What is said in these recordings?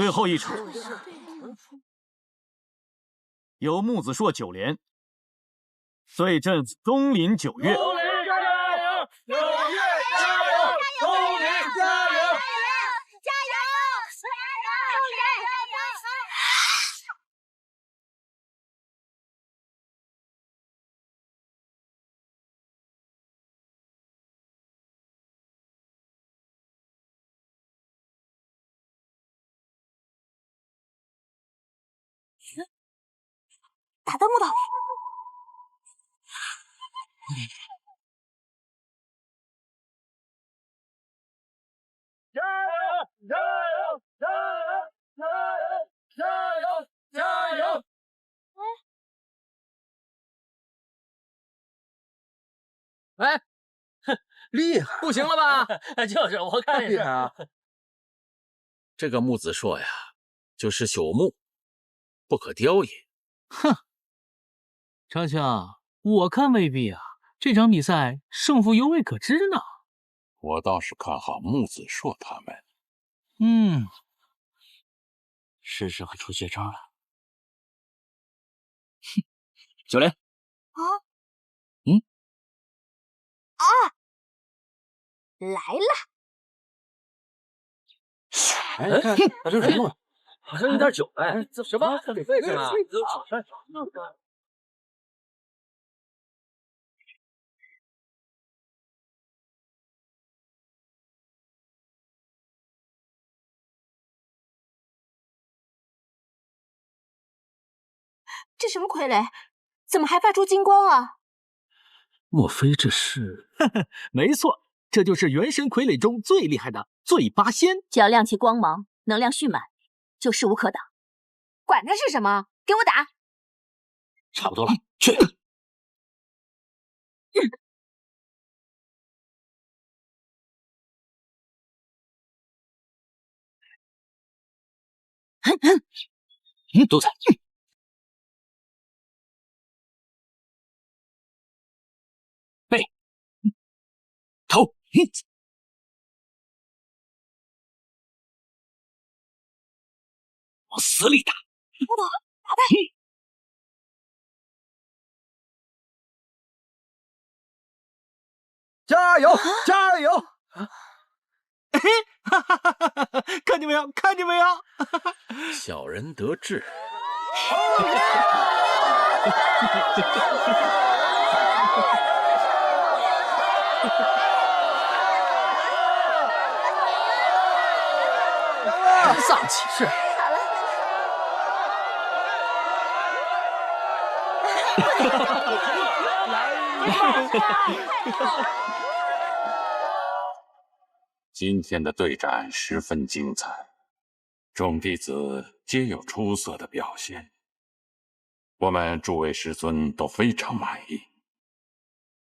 最后一场，由木子硕9连对阵钟林9月。钟林加油！9月加油！钟林加油！加油！打到木头！加油！加油！加油！加油！加油！加油！哎，厉害，不行了吧？就是我看也是啊。这个木子硕呀，就是朽木，不可雕也。哼，长枪，我看未必啊。这场比赛胜负犹未可知呢。我倒是看好木子硕他们。是时候出绝招了。哼，9连。来了！哎，看这是什么？好像有点久哎。什么？为什么？这什么傀儡？怎么还发出金光啊？莫非这是？没错，这就是元神傀儡中最厉害的醉八仙。只要亮起光芒，能量蓄满，就势无可挡。管它是什么，给我打！差不多了，去。都在。背，头，往死里打！木头，打败！加油！加油！嘿，哈哈哈哈哈！看见没有？看见没有？小人得志。丧气是。今天的对战十分精彩，众弟子皆有出色的表现，我们诸位师尊都非常满意。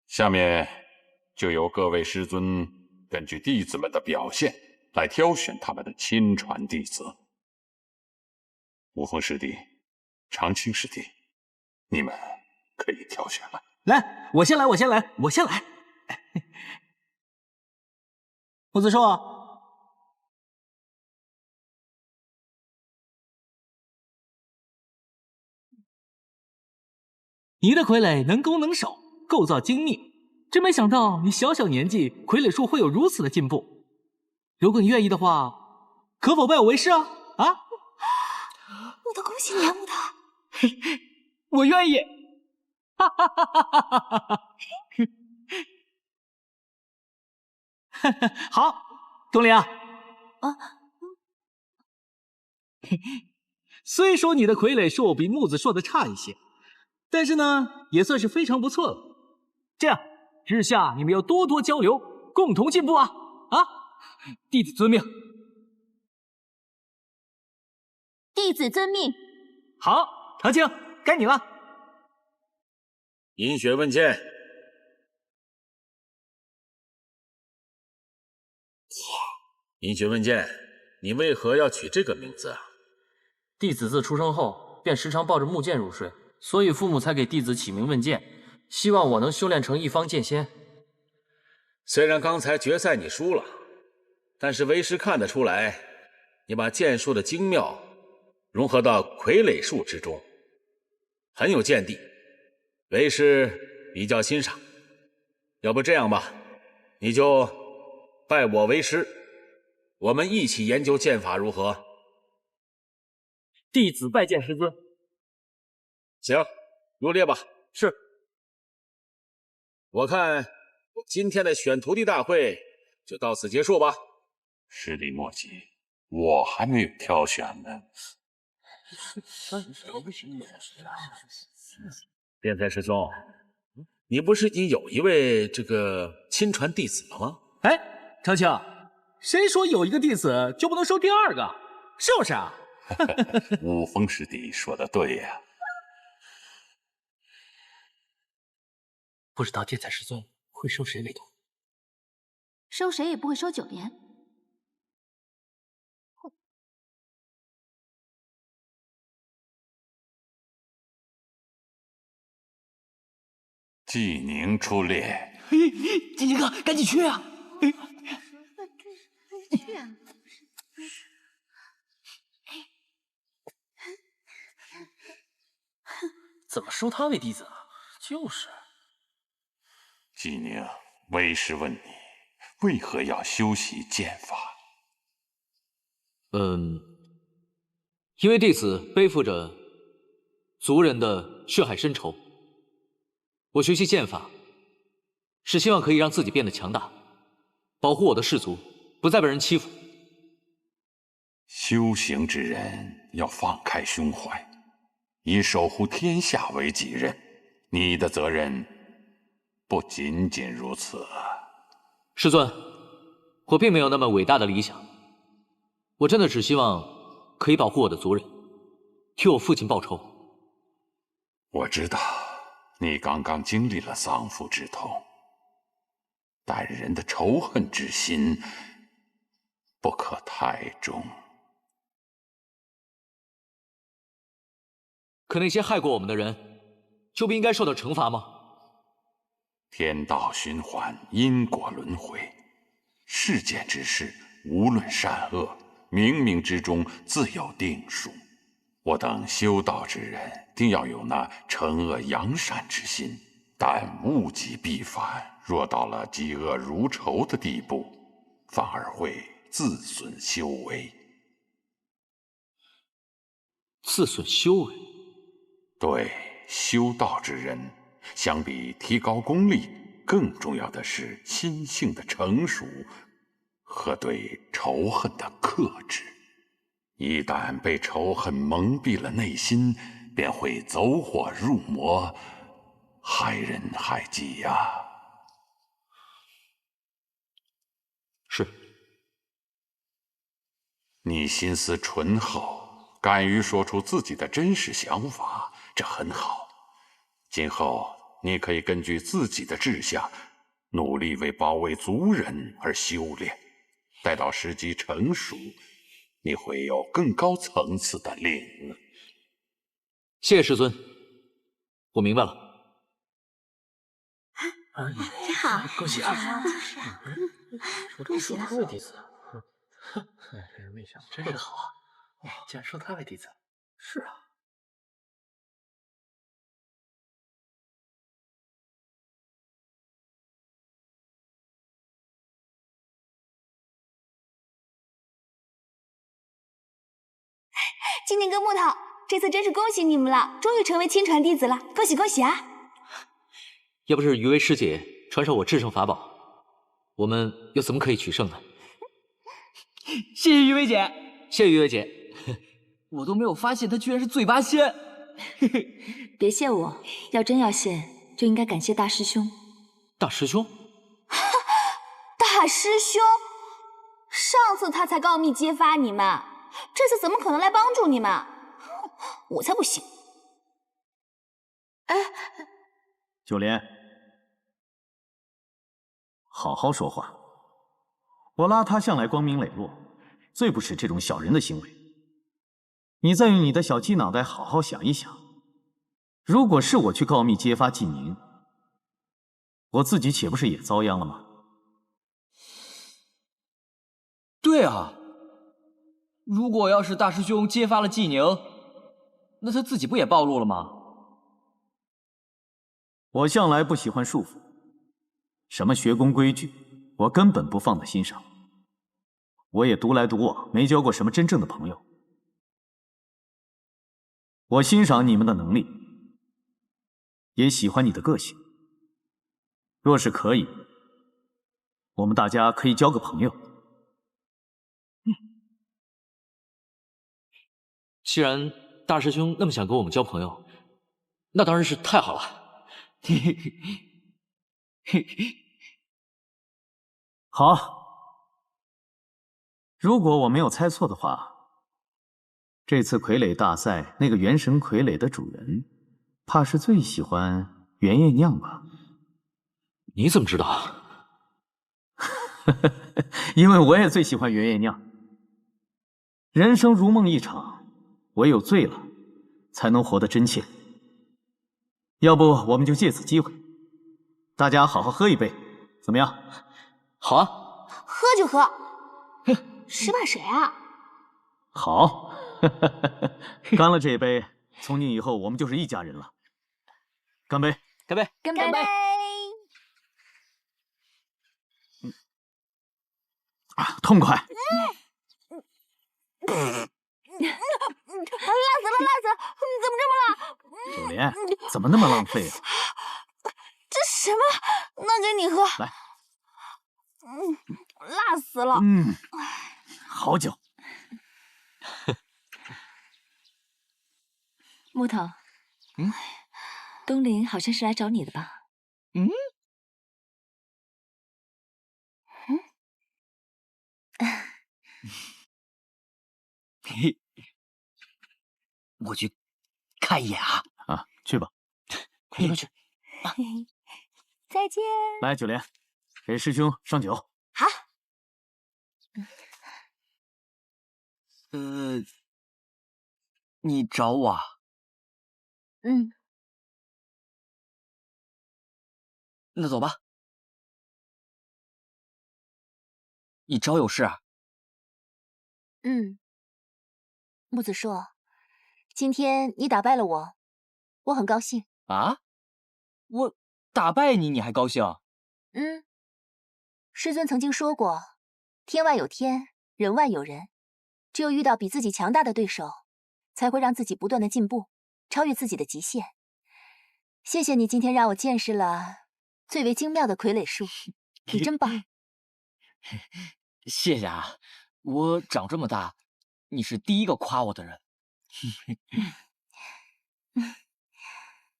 下面就由各位师尊根据弟子们的表现来挑选他们的亲传弟子。无风师弟、长青师弟，你们可以挑选了。来，我先来。木子硕，你的傀儡能攻能守，构造精密，真没想到你小小年纪傀儡术会有如此的进步。如果你愿意的话，可否拜我为师啊？木头，恭喜你啊，木头！我愿意。哈哈哈哈哈哈！好，钟离啊，虽说你的傀儡术比木子硕的差一些，但是呢，也算是非常不错了。这样，日下你们要多多交流，共同进步啊！弟子遵命。弟子遵命。好，长青，该你了。银雪问剑。银雪问剑，你为何要取这个名字啊？弟子自出生后便时常抱着木剑入睡，所以父母才给弟子起名问剑，希望我能修炼成一方剑仙。虽然刚才决赛你输了，但是为师看得出来，你把剑术的精妙融合到傀儡术之中，很有见地，为师比较欣赏。要不这样吧，你就拜我为师，我们一起研究剑法如何？弟子拜见师尊。行，入列吧。是。我看今天的选徒弟大会就到此结束吧。师弟莫急，我还没有挑选呢。辩才师兄，你不是已经有一位这个亲传弟子了吗？哎，长青，谁说有一个弟子就不能收第二个？是不是啊？武风师弟说的对呀。不知道天才师尊会收谁为徒？收谁也不会收九莲。纪宁出列。金鸡哥，赶紧去啊！怎么收他为弟子啊？就是。纪宁，为师问你，为何要修习剑法？因为弟子背负着族人的血海深仇，我学习剑法，是希望可以让自己变得强大，保护我的氏族不再被人欺负。修行之人要放开胸怀，以守护天下为己任。你的责任不仅仅如此。师尊，我并没有那么伟大的理想，我真的只希望可以保护我的族人，替我父亲报仇。我知道你刚刚经历了丧父之痛，但人的仇恨之心不可太重。可那些害过我们的人，就不应该受到惩罚吗？天道循环，因果轮回，世间之事，无论善恶，冥冥之中自有定数。我等修道之人，定要有那惩恶扬善之心，但物极必反。若到了嫉恶如仇的地步，反而会自损修为。自损修为？对，修道之人，相比提高功力，更重要的是心性的成熟和对仇恨的克制。一旦被仇恨蒙蔽了内心，便会走火入魔，害人害己呀。是。你心思醇厚，敢于说出自己的真实想法，这很好。今后你可以根据自己的志向，努力为保卫族人而修炼。待到时机成熟，你会有更高层次的领悟。谢谢师尊，我明白了。你好，恭喜啊！恭喜了。为弟子，这人没想到，真是好啊！竟然收他为弟子。是啊。金宁跟木头，这次真是恭喜你们了，终于成为亲传弟子了，恭喜恭喜啊！要不是余薇师姐传授我制胜法宝，我们又怎么可以取胜呢？谢谢余薇姐，谢谢余薇姐。我都没有发现她居然是嘴巴仙。别谢我，要真要谢，就应该感谢大师兄。大师兄？大师兄，上次他才告密揭发你们，这次怎么可能来帮助你们？我才不信！哎，九莲，好好说话。我拉他向来光明磊落，最不是这种小人的行为。你再用你的小鸡脑袋好好想一想，如果是我去告密揭发纪宁，我自己岂不是也遭殃了吗？对啊，如果要是大师兄揭发了季宁，那他自己不也暴露了吗？我向来不喜欢束缚，什么学宫规矩，我根本不放在心上。我也独来独往，没交过什么真正的朋友。我欣赏你们的能力，也喜欢你的个性。若是可以，我们大家可以交个朋友。既然大师兄那么想跟我们交朋友，那当然是太好了。嘿嘿嘿嘿。好，如果我没有猜错的话，这次傀儡大赛那个元神傀儡的主人，怕是最喜欢袁艳酿吧？你怎么知道？因为我也最喜欢袁艳酿。人生如梦一场，唯有醉了，才能活得真切。要不我们就借此机会，大家好好喝一杯，怎么样？好啊，喝就喝，谁怕谁啊？好，干了这一杯，从今以后我们就是一家人了。干杯！干杯！干干杯！痛快！辣死了，辣死了！怎么这么辣？九莲，怎么那么浪费啊？这什么？那给你喝。来。辣死了。好酒。木头，东林好像是来找你的吧？嘿，我去看一眼啊！啊，去吧，快去！再见。来，九莲，给师兄上酒。好。你找我啊？那走吧。你找有事啊？木子硕，今天你打败了我，我很高兴。啊？我打败你，你还高兴？师尊曾经说过，天外有天，人外有人，只有遇到比自己强大的对手，才会让自己不断的进步，超越自己的极限。谢谢你今天让我见识了最为精妙的傀儡术，你真棒。谢谢啊，我长这么大，你是第一个夸我的人。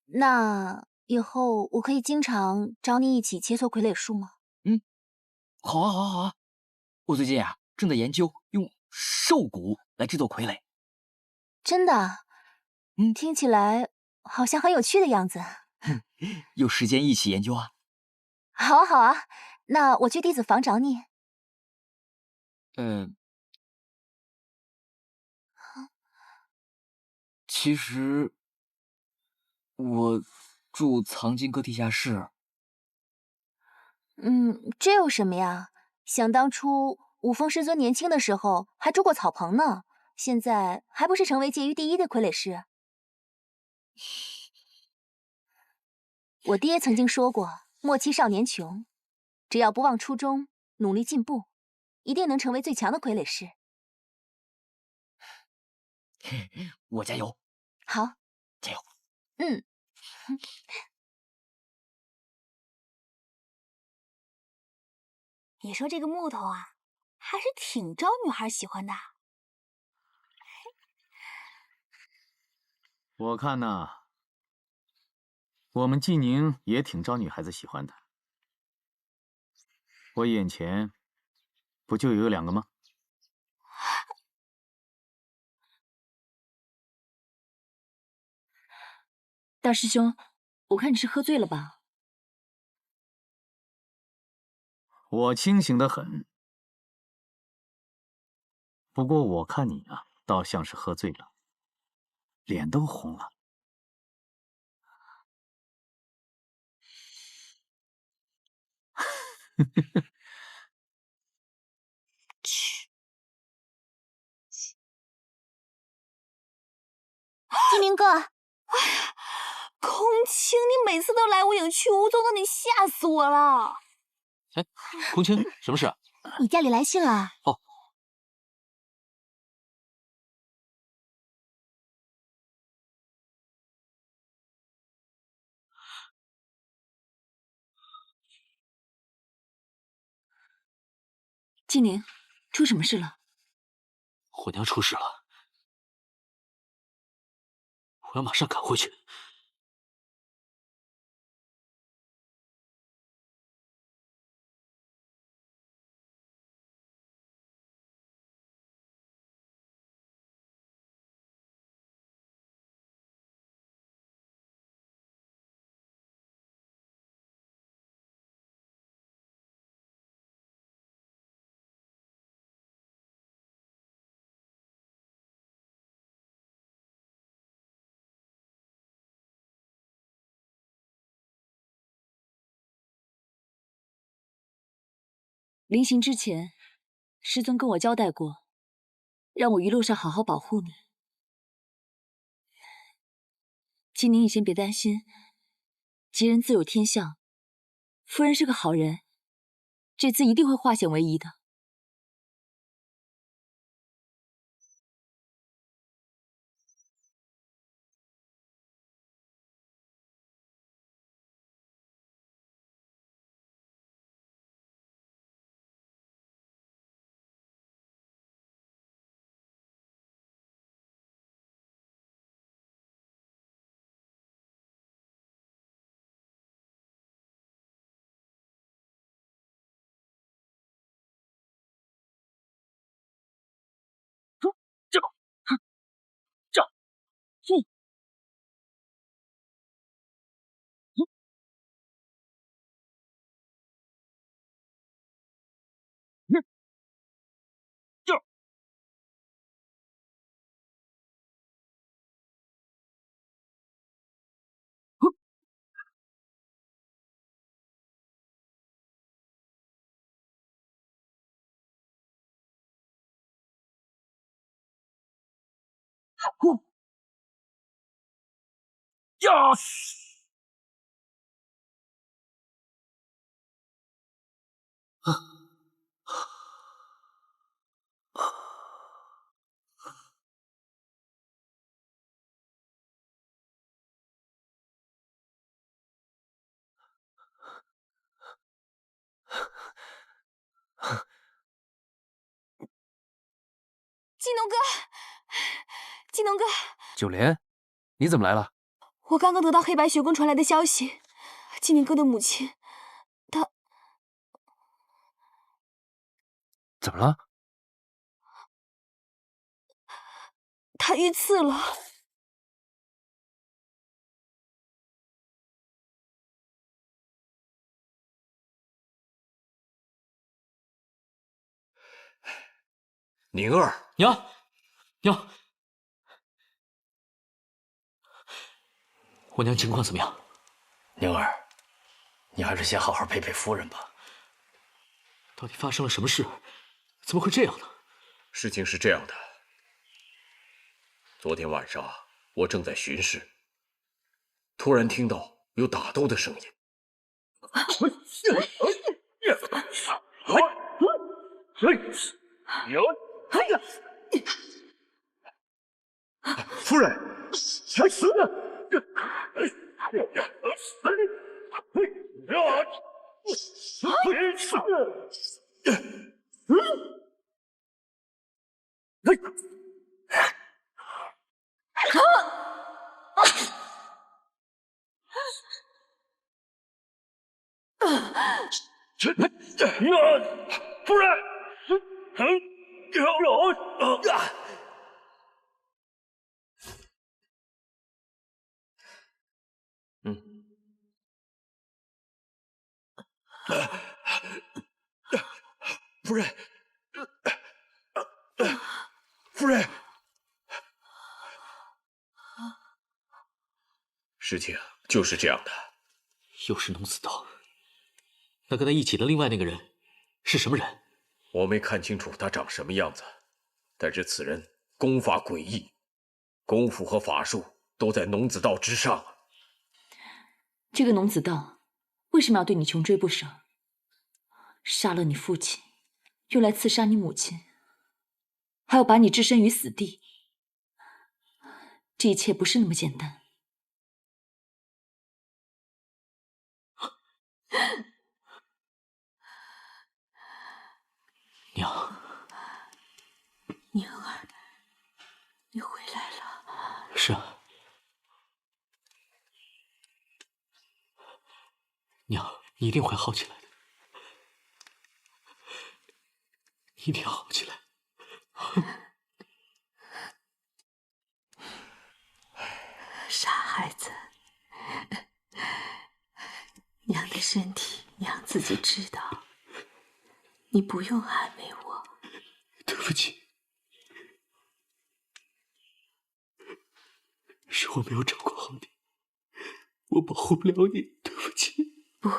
那以后我可以经常找你一起切磋傀儡术吗？好啊，好啊，好啊！我最近啊，正在研究用兽骨来制作傀儡。真的？听起来好像很有趣的样子。有时间一起研究啊！好啊，好啊，那我去弟子房找你。其实我住藏经阁地下室。这有什么呀？想当初五峰师尊年轻的时候还住过草棚呢，现在还不是成为界域第一的傀儡师？我爹曾经说过，莫欺少年穷，只要不忘初衷，努力进步，一定能成为最强的傀儡师。我加油！好，加油！你说这个木头啊，还是挺招女孩喜欢的。我看呐，我们季宁也挺招女孩子喜欢的。我眼前不就有2个吗？大师兄，我看你是喝醉了吧？我清醒得很，不过我看你啊，倒像是喝醉了，脸都红了。去。金明哥，空青，你每次都来无影去无踪的，你吓死我了！哎，空青，什么事啊？你家里来信了。哦。金宁，出什么事了？我娘出事了，我要马上赶回去。临行之前，师尊跟我交代过，让我一路上好好保护你。金宁，你先别担心，吉人自有天相，夫人是个好人，这次一定会化险为夷的。金农哥，金农哥，九莲，你怎么来了？我刚刚得到黑白雪宫传来的消息，金宁哥的母亲，她怎么了？她遇刺了。宁儿，娘，娘，我娘情况怎么样？宁儿，你还是先好好陪陪夫人吧。到底发生了什么事？怎么会这样呢？事情是这样的，昨天晚上我正在巡视，突然听到有打斗的声音。夫人，夫人，夫人，夫人，事情就是这样的。又是农子刀，那跟他一起的另外那个人是什么人？我没看清楚他长什么样子，但是此人功法诡异，功夫和法术都在农子道之上。这个农子道为什么要对你穷追不舍？杀了你父亲，又来刺杀你母亲，还要把你置身于死地，这一切不是那么简单。娘，宁儿，你回来了。是啊，娘，你一定会好起来的，一定要好起来。傻孩子，娘的身体娘自己知道，你不用安慰我。对不起，是我没有照顾好你，我保护不了你，对不起。不，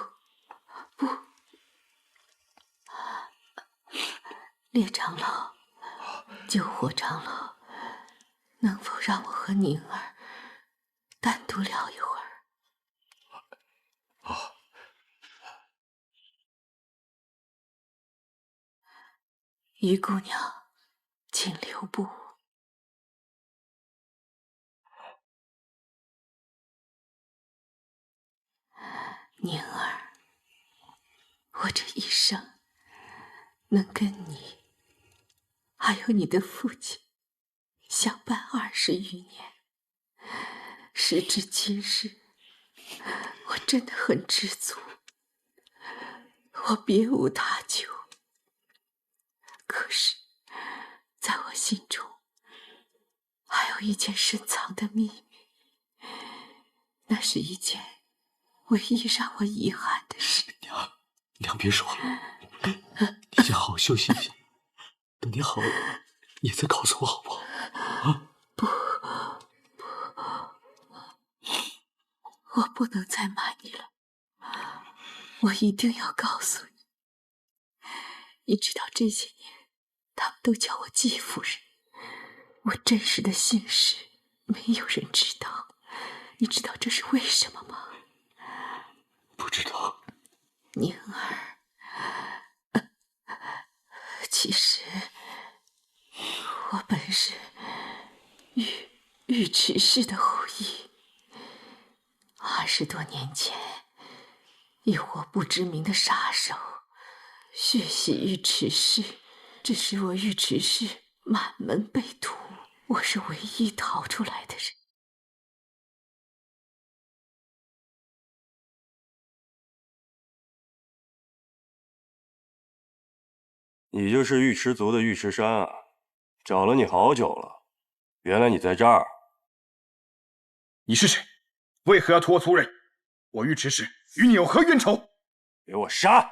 列长老，救火长老，能否让我和宁儿单独聊一会儿？于姑娘，请留步。宁儿，我这一生能跟你，还有你的父亲相伴20余年，时至今日，我真的很知足，我别无他求。可是，在我心中，还有一件深藏的秘密，那是一件唯一让我遗憾的事。娘别说了，你先好好休息一下，等你好了，你再告诉我好不好？啊？我不能再瞒你了，我一定要告诉你。你知道这些年，他们都叫我季夫人，我真实的姓氏没有人知道。你知道这是为什么吗？不知道。宁儿，其实我本是尉迟氏的后裔。20多年前，一伙不知名的杀手血洗尉迟氏，致使我尉迟氏满门被屠。我是唯一逃出来的人。你就是尉迟族的尉迟山啊，找了你好久了，原来你在这儿。你是谁？为何要屠我族人？我尉迟氏与你有何冤仇？给我杀！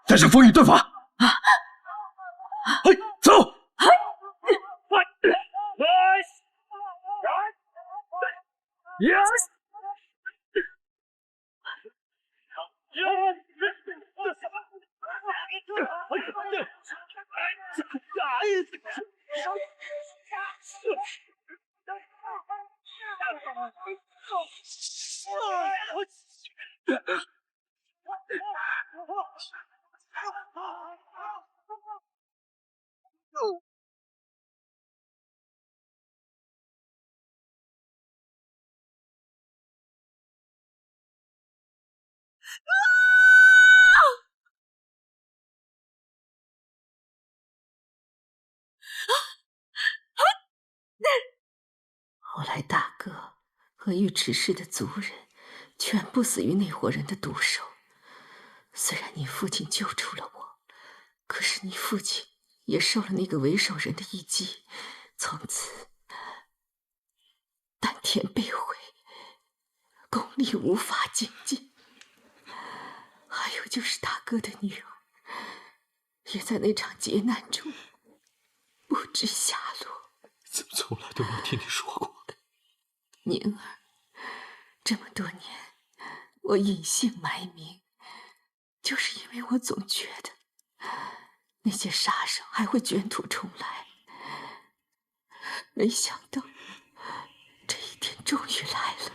在这风雨顿法。走。后来大哥和尉迟氏的族人全部死于那伙人的毒手。虽然你父亲救出了我，可是你父亲也受了那个为首人的一击，从此丹田被毁，功力无法精进。还有就是大哥的女儿，也在那场劫难中不知下落。怎么从来都没有听你说过？宁儿，这么多年我隐姓埋名，就是因为我总觉得那些杀手还会卷土重来。没想到这一天终于来了。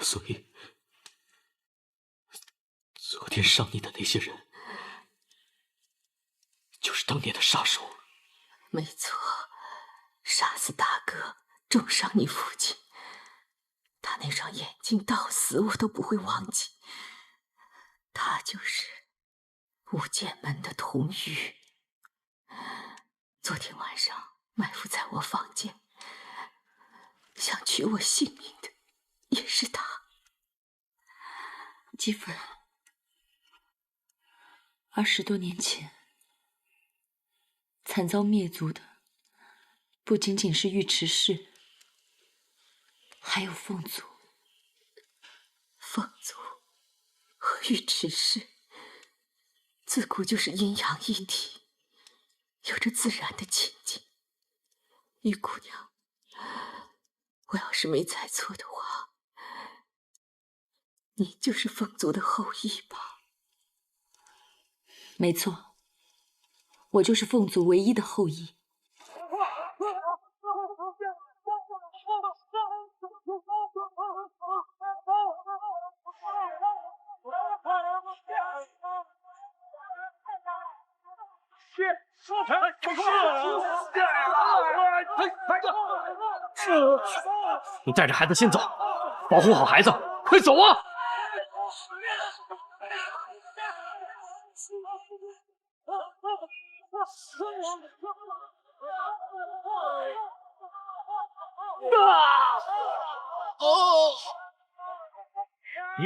所以，昨天伤你的那些人，就是当年的杀手。没错，杀死大哥，重伤你父亲，他那双眼睛到死我都不会忘记。他就是无间门的童玉。昨天晚上埋伏在我房间，想取我性命的也是他。姬夫人，20多年前惨遭灭族的不仅仅是尉迟氏，还有凤族。凤族和尉迟氏自古就是阴阳一体，有着自然的亲近。玉姑娘，我要是没猜错的话，你就是凤族的后裔吧？没错，我就是凤族唯一的后裔。你带着孩子先走，保护好孩子，快走啊！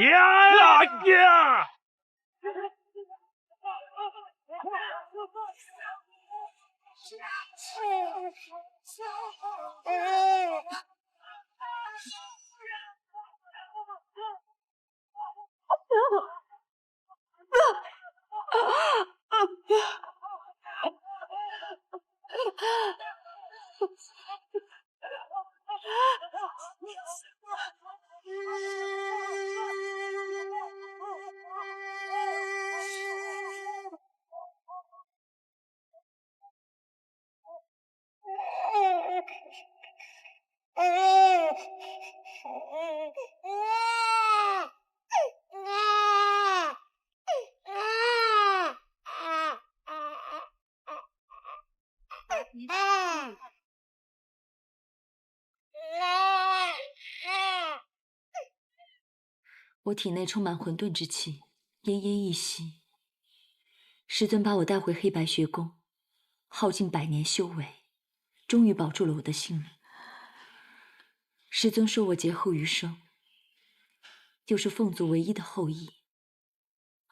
呀！我体内充满混沌之气，奄奄一息。师尊把我带回黑白学宫，耗尽100年修为，终于保住了我的性命。师尊说我劫后余生，就是凤族唯一的后裔，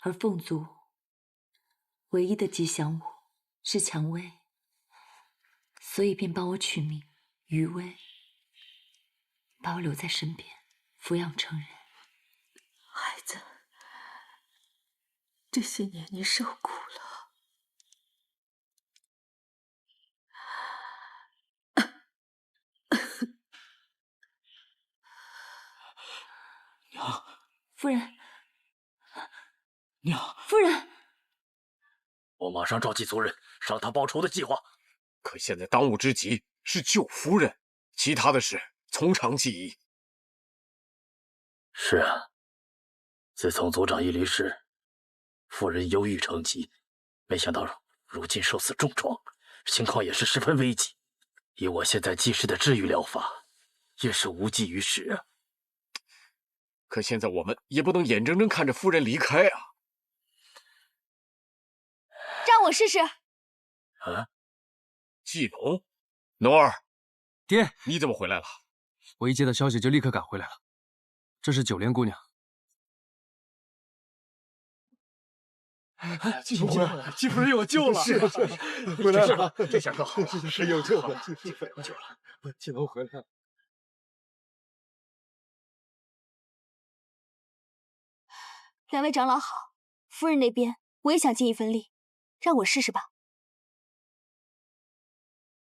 而凤族唯一的吉祥物是蔷薇，所以便帮我取名余薇，把我留在身边，抚养成人。孩子，这些年你受苦了。娘，夫人，娘，夫人，我马上召集族人商讨报仇的计划。可现在当务之急是救夫人，其他的事从长计议。是啊，自从族长一离世，夫人忧郁成疾，没想到如今受此重创，情况也是十分危急。以我现在济世的治愈疗法，也是无济于事啊。可现在我们也不能眼睁睁看着夫人离开啊！让我试试。啊，季龙，农儿，爹，你怎么回来了？我一接到消息就立刻赶回来了。这是九莲姑娘。季夫人，季夫人有救了！是回来了，这下可好了，是有救了，季夫人有救了，季龙回来了。两位长老好，夫人那边我也想尽一份力，让我试试吧。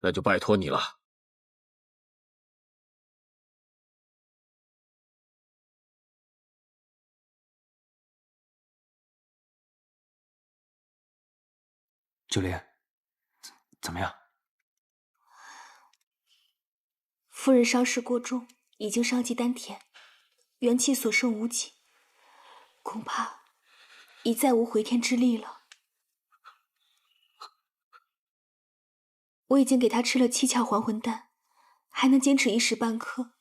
那就拜托你了。九莲，怎么样？夫人伤势过重，已经伤及丹田，元气所剩无几，恐怕已再无回天之力了。我已经给她吃了7窍还魂丹，还能坚持1时半刻。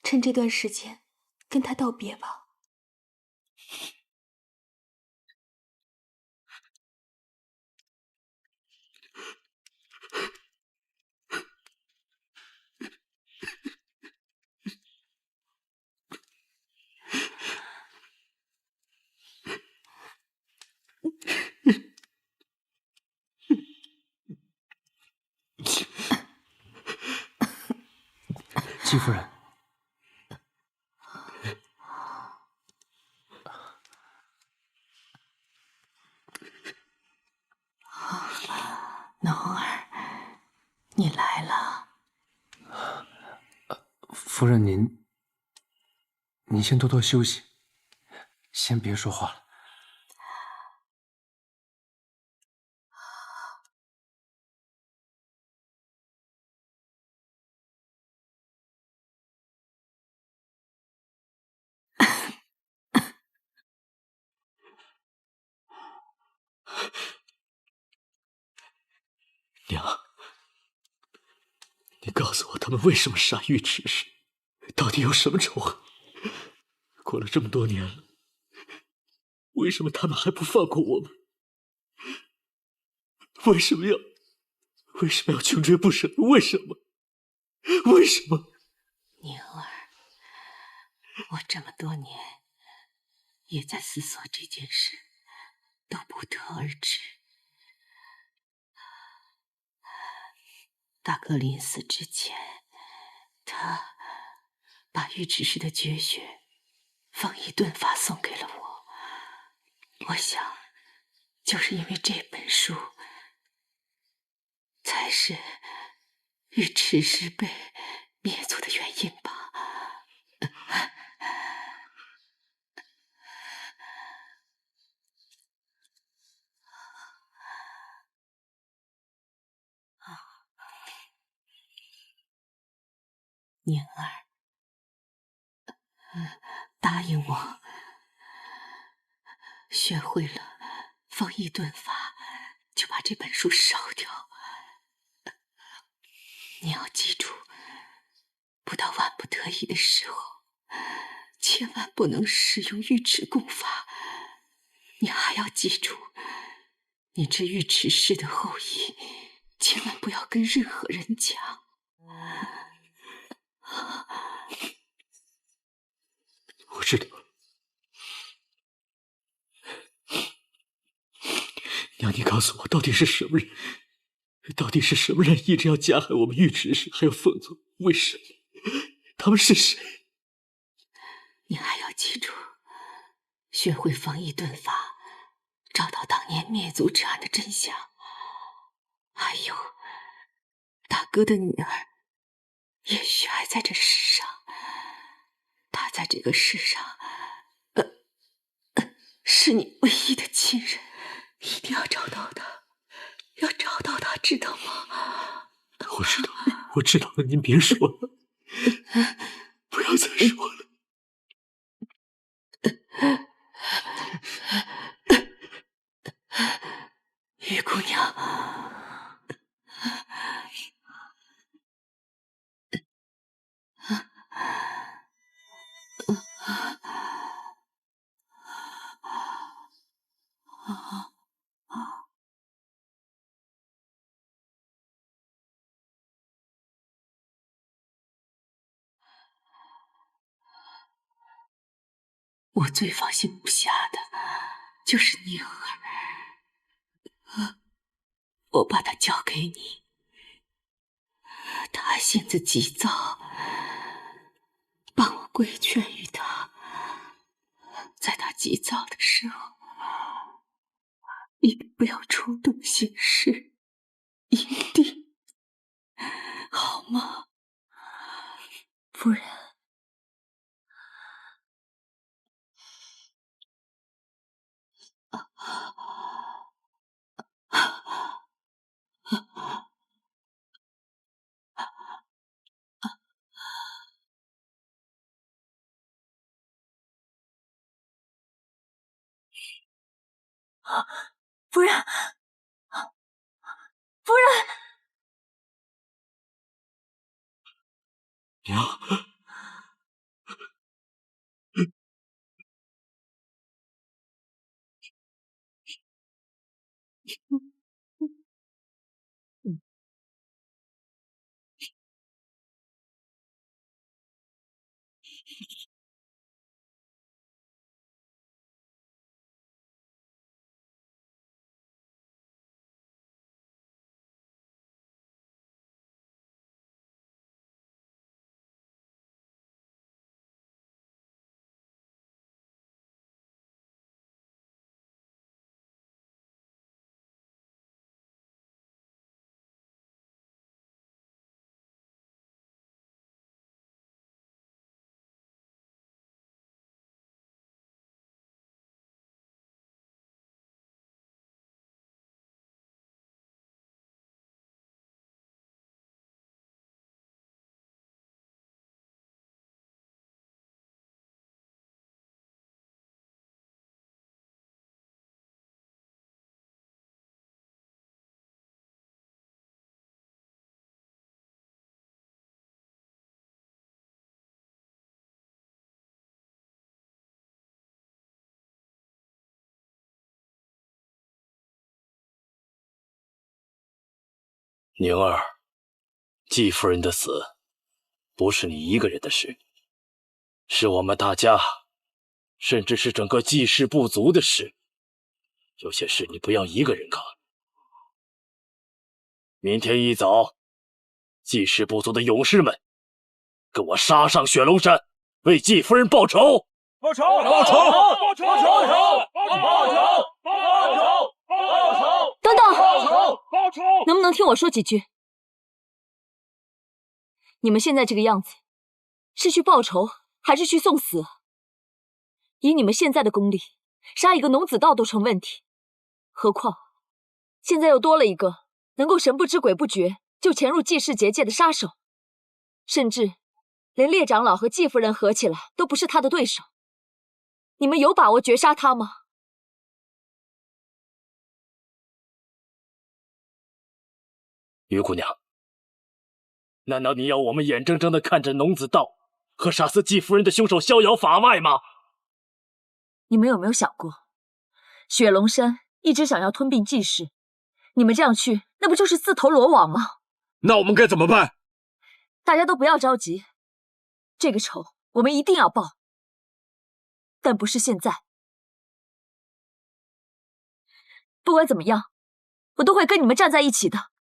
趁这段时间跟她道别吧。季夫人，农儿，你来了。夫人您先多多休息，先别说话了。娘，你告诉我他们为什么杀尉迟氏，到底有什么仇恨？过了这么多年了，为什么他们还不放过我们？为什么要穷追不舍？为什么？宁儿，我这么多年也在思索这件事，都不得而知。大哥临死之前，他把尉迟氏的绝学方一顿法送给了我。我想，就是因为这本书，才是尉迟氏被灭族的原因吧。宁儿，答应我，学会了方一顿法，就把这本书烧掉。你要记住，不到万不得已的时候，千万不能使用尉迟功法。你还要记住，你这尉迟氏的后裔，千万不要跟任何人讲。我知道了。娘，你告诉我，到底是什么人？到底是什么人一直要加害我们尉迟氏，还有凤宗？为什么？他们是谁？你还要记住，学会方一顿法，找到当年灭族之案的真相。还有，大哥的女儿，也许还在这世上。她在这个世上，是你唯一的亲人，一定要找到她，要找到她，知道吗？我知道了，您别说了，不要再说了。玉姑娘，我最放心不下的就是宁儿。我把他交给你，他还性子急躁，帮我规劝于他。在他急躁的时候，你不要冲动行事，一定，好吗？夫人，夫人，夫人，娘。宁儿，季夫人的死不是你一个人的事，是我们大家，甚至是整个季氏部族的事。有些事你不要一个人扛。明天一早，季氏部族的勇士们，跟我杀上雪龙山，为季夫人报仇！报仇！报仇！报仇！报仇！报仇！报仇！报仇！等等！报仇！报仇！能不能听我说几句？你们现在这个样子，是去报仇还是去送死？以你们现在的功力，杀一个农子道都成问题，何况现在又多了一个能够神不知鬼不觉就潜入季氏结界的杀手，甚至连列长老和季夫人合起来都不是他的对手。你们有把握绝杀他吗？于姑娘，难道你要我们眼睁睁地看着农子道和杀死季夫人的凶手逍遥法外吗？你们有没有想过，雪龙山一直想要吞并季氏，你们这样去，那不就是自投罗网吗？那我们该怎么办？大家都不要着急，这个仇我们一定要报，但不是现在。不管怎么样，我都会跟你们站在一起的。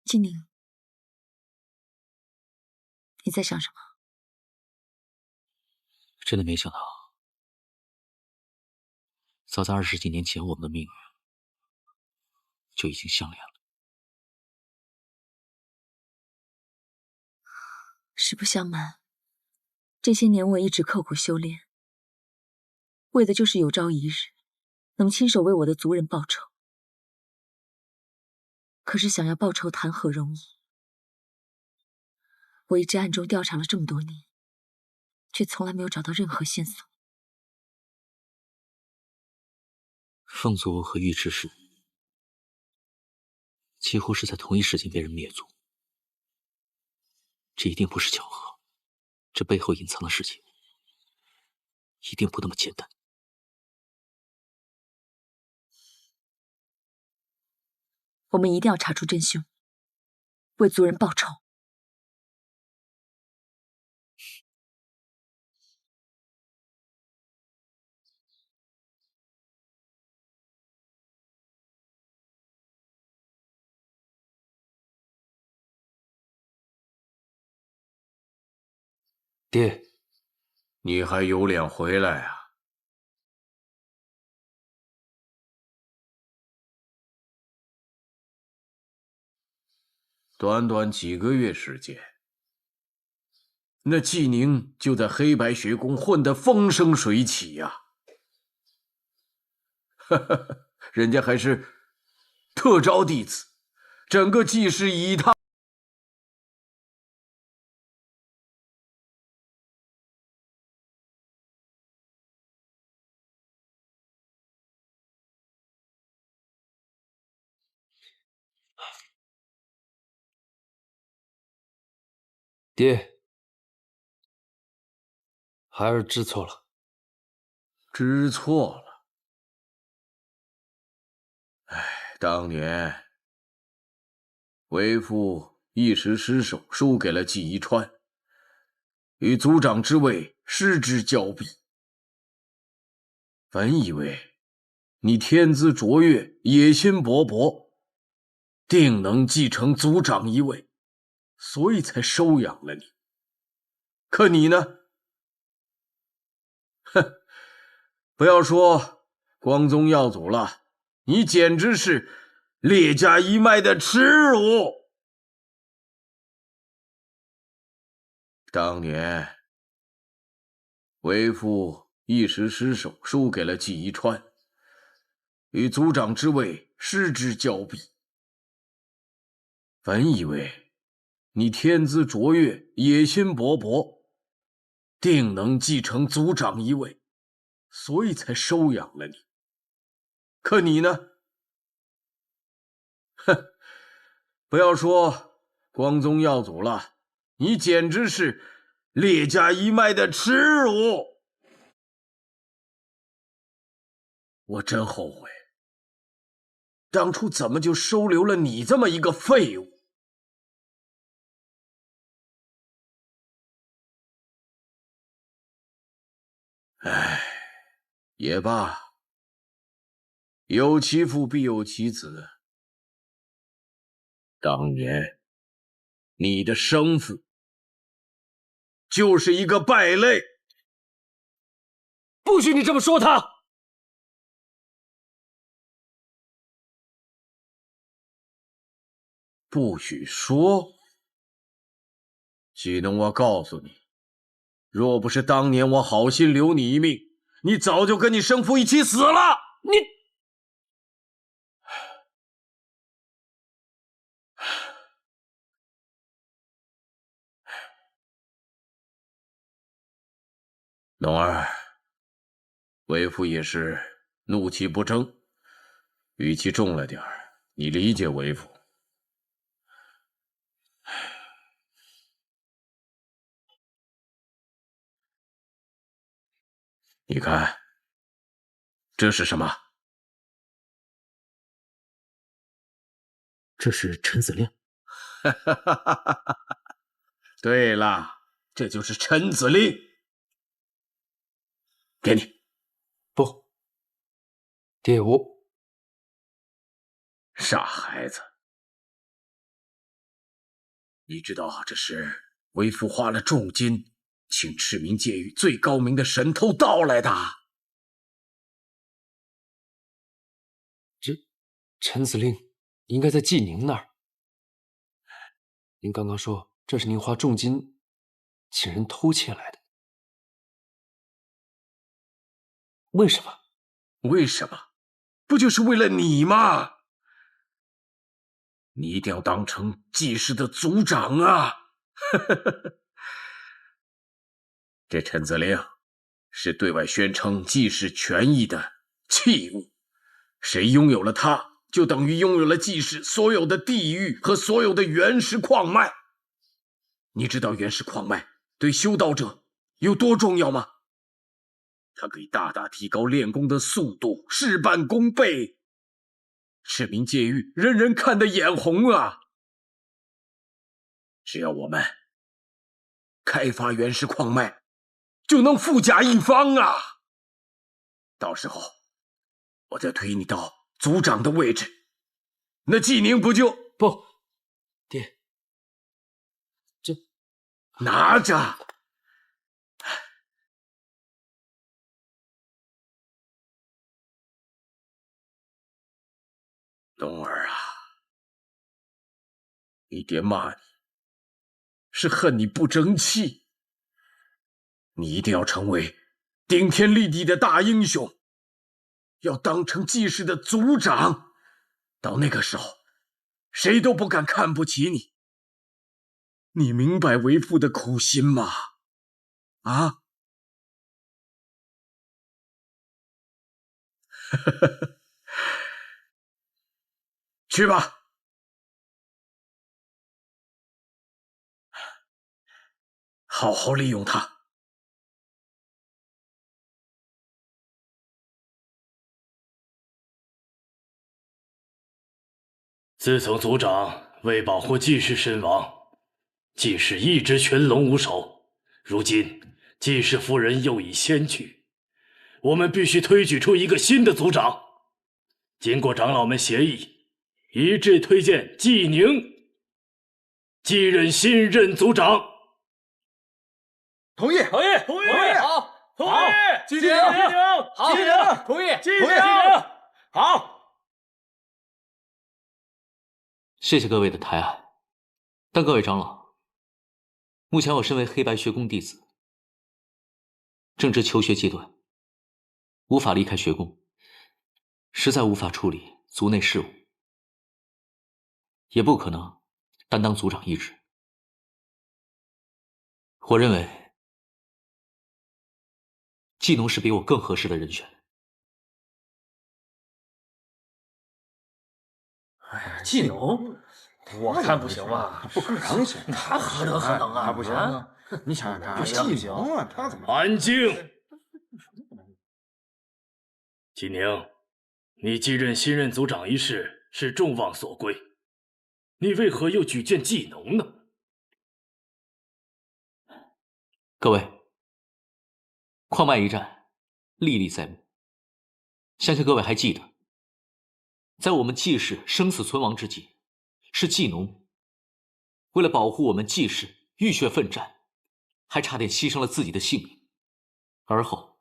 金宁，你在想什么？真的没想到，早在20几年前，我们的命运就已经相连了。实不相瞒，这些年我一直刻苦修炼，为的就是有朝一日能亲手为我的族人报仇。可是想要报仇谈何容易？我一直暗中调查了这么多年，却从来没有找到任何线索。凤族和尉迟氏几乎是在同一时间被人灭族，这一定不是巧合，这背后隐藏的事情一定不那么简单。我们一定要查出真凶，为族人报仇。爹，你还有脸回来啊？短短几个月时间，那季宁就在黑白学宫混得风生水起呀！哈哈，人家还是特招弟子，整个季氏以他。爹，孩儿知错了。知错了。哎，当年为父一时失手，输给了季宜川，与族长之位失之交臂。本以为你天资卓越，野心勃勃，定能继承族长一位，所以才收养了你。可你呢？哼，不要说光宗耀祖了，你简直是列家一脉的耻辱。当年为父一时失手，输给了季宜川，与族长之位失之交臂。本以为你天资卓越，野心勃勃，定能继承族长一位，所以才收养了你。可你呢？哼，不要说光宗耀祖了，你简直是列家一脉的耻辱。我真后悔，当初怎么就收留了你这么一个废物。唉，也罢，有其父必有其子。当年你的生父就是一个败类。不许你这么说他！不许说。纪能，我告诉你，若不是当年我好心留你一命，你早就跟你生父一起死了。你，龙儿，为父也是怒气不争，语气重了点儿，你理解为父。你看，这是什么？这是陈子令。对了，这就是陈子令。给你。不，爹，我……傻孩子，你知道这是为父花了重金请赤冥界域最高明的神偷盗来的。陈子令应该在季宁那儿。您刚刚说这是您花重金请人偷窃来的。为什么？为什么？不就是为了你吗？你一定要当成祭氏的族长啊！这陈子令是对外宣称祭氏权益的器物，谁拥有了它，就等于拥有了祭氏所有的地域和所有的原始矿脉。你知道原始矿脉对修道者有多重要吗？它可以大大提高练功的速度，事半功倍。赤明戒域，人人看得眼红啊！只要我们开发原始矿脉，就能富甲一方啊！到时候，我再推你到族长的位置，那季宁不就……不，爹，这拿着。冬儿啊，你爹骂你，是恨你不争气。你一定要成为顶天立地的大英雄，要当成祭氏的族长。到那个时候，谁都不敢看不起你。你明白为父的苦心吗？啊？去吧。好好利用它。自从族长为保护季氏身亡，季氏一直群龙无首。如今季氏夫人又已仙去，我们必须推举出一个新的族长。经过长老们协议，一致推荐季宁继任新任族长。同意，同意，同意，好，同意，季宁，好，季宁，同意，季宁，好。谢谢各位的抬爱，但各位长老，目前我身为黑白学宫弟子，正值求学阶段，无法离开学宫，实在无法处理族内事务，也不可能担当族长一职。我认为季农是比我更合适的人选。哎呀，季农，我看不行吧？不可能行，他何德何能啊？不行啊！你想想他，季宁啊，他怎么？安静！季宁，你继任新任族长一事是众望所归，你为何又举荐季农呢？各位，矿脉一战历历在目，相信各位还记得，在我们季氏生死存亡之际，是季农为了保护我们季氏浴血奋战，还差点牺牲了自己的性命。而后，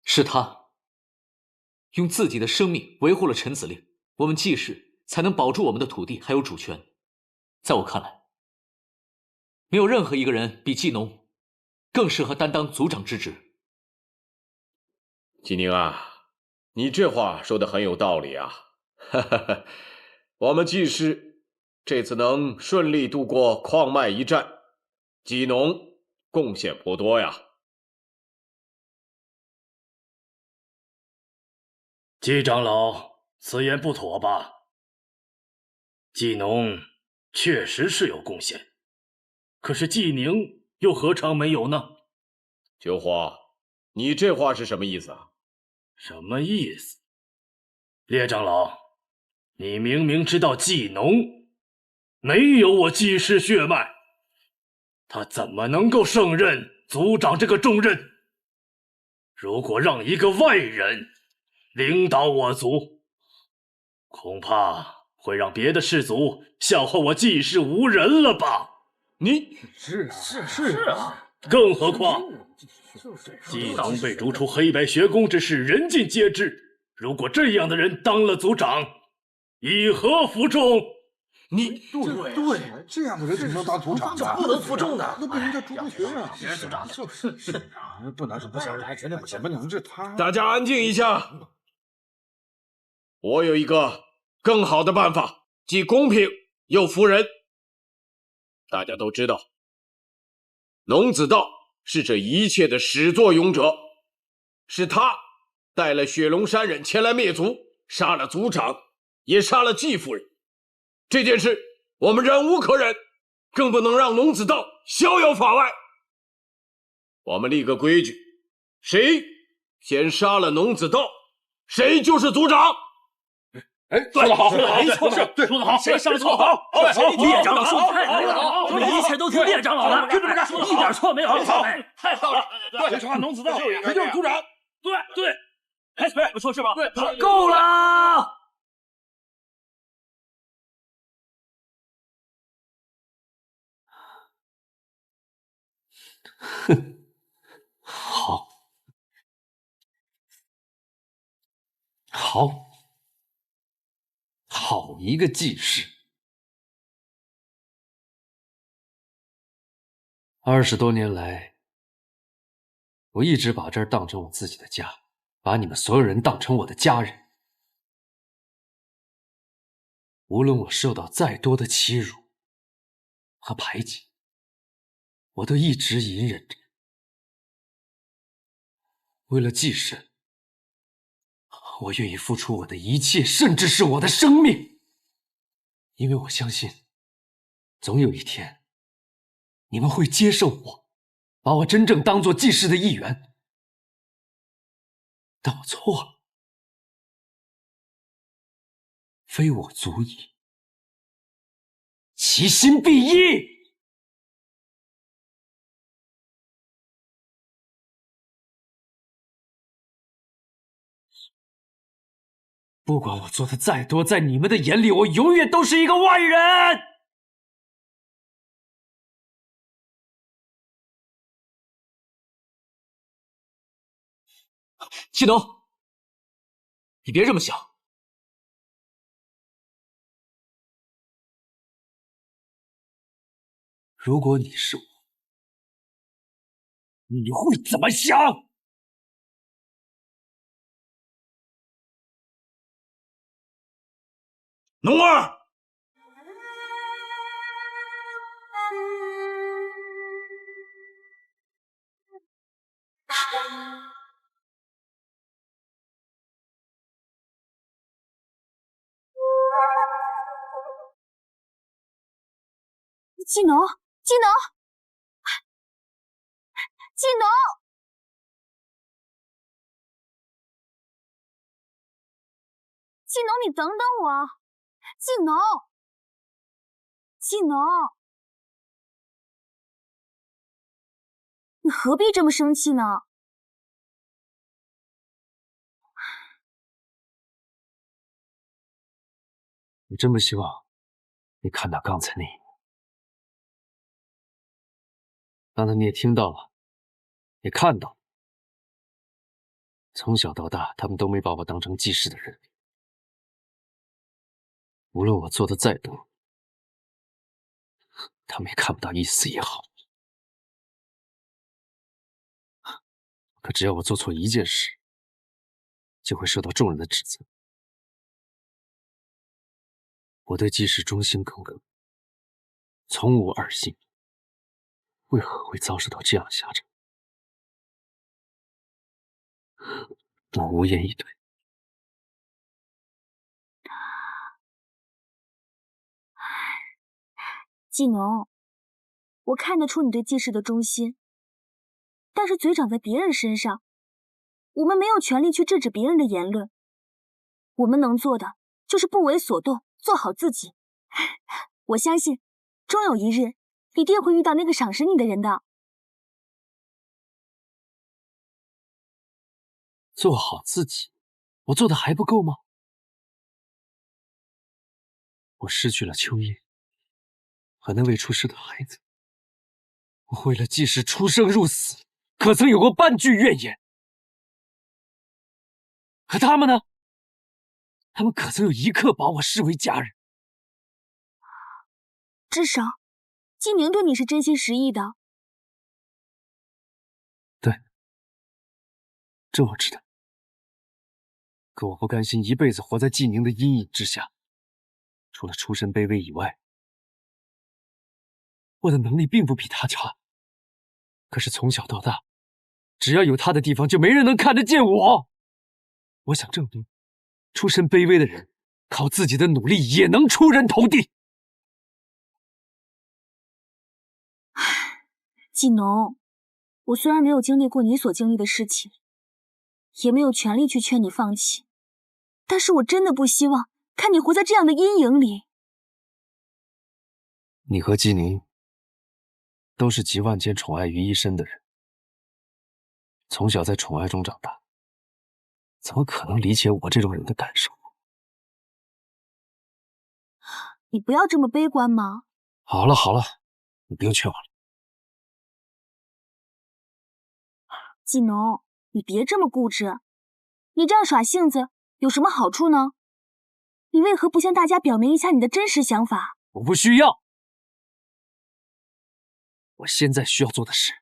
是他用自己的生命维护了陈子令，我们季氏才能保住我们的土地还有主权。在我看来，没有任何一个人比季农更适合担当族长之职。季宁啊，你这话说得很有道理啊！我们季氏这次能顺利度过矿脉一战，季农贡献颇多呀。季长老，此言不妥吧？季农确实是有贡献，可是季宁又何尝没有呢？九火，你这话是什么意思啊？什么意思？列长老，你明明知道季农没有我季氏血脉，他怎么能够胜任族长这个重任？如果让一个外人领导我族，恐怕会让别的氏族笑话我季氏无人了吧？你是啊，更何况季农被逐出黑白学宫之事人尽皆知，如果这样的人当了族长，以何服众？你对，这样的人怎么能当组长呢？不能服众的，那被人家逐出学院。别人组长就是不能，绝对不行，不能这他。大家安静一下，我有一个更好的办法，既公平又服人。大家都知道，龙子道是这一切的始作俑者，是他带了雪龙山人前来灭族，杀了族长，也杀了季夫人。这件事我们忍无可忍，更不能让龙子道逍遥法外。我们立个规矩，谁先杀了龙子道，谁就是族长。哎，说得好，没错，对，说得好，谁上错好，列长老说的太对了，我们一切都听列长老的，一点错没有，太好了，谁杀龙子道，谁就是族长，对，哎，不错是吧？对，够了。哼，好一个季氏！20多年来，我一直把这儿当成我自己的家，把你们所有人当成我的家人。无论我受到再多的欺辱和排挤，我都一直隐忍着。为了季氏，我愿意付出我的一切，甚至是我的生命，因为我相信，总有一天，你们会接受我，把我真正当作季氏的一员。但我错了，非我足矣，其心必异。不管我做的再多，在你们的眼里，我永远都是一个外人。季农，你别这么想。如果你是我，你会怎么想？龙儿，季农，季农，季农，季农，你等等我，季农，季农，你何必这么生气呢？我真不希望你看到刚才那一幕。刚才你也听到了，也看到了。从小到大，他们都没把我当成祭祀的人。无论我做的再多，他们也看不到一丝一毫。可只要我做错一件事，就会受到众人的指责。我对祭祀忠心耿耿，从无二心，为何会遭受到这样的下场？我无言以对。季农，我看得出你对季氏的忠心，但是嘴长在别人身上，我们没有权利去制止别人的言论。我们能做的就是不为所动，做好自己。我相信，终有一日，一定会遇到那个赏识你的人的。做好自己，我做的还不够吗？我失去了秋叶和那未出世的孩子，我为了季氏出生入死，可曾有过半句怨言？可他们呢？他们可曾有一刻把我视为家人？至少，纪宁对你是真心实意的。对，这我知道。可我不甘心一辈子活在纪宁的阴影之下，除了出身卑微以外，我的能力并不比他差。可是从小到大，只要有他的地方，就没人能看得见我。我想证明，出身卑微的人，靠自己的努力也能出人头地。纪农，我虽然没有经历过你所经历的事情，也没有权利去劝你放弃，但是我真的不希望看你活在这样的阴影里。你和纪宁都是集万千宠爱于一身的人，从小在宠爱中长大，怎么可能理解我这种人的感受？你不要这么悲观嘛。好了好了，你不用劝我了。纪农，你别这么固执，你这样耍性子有什么好处呢？你为何不向大家表明一下你的真实想法？我不需要。我现在需要做的是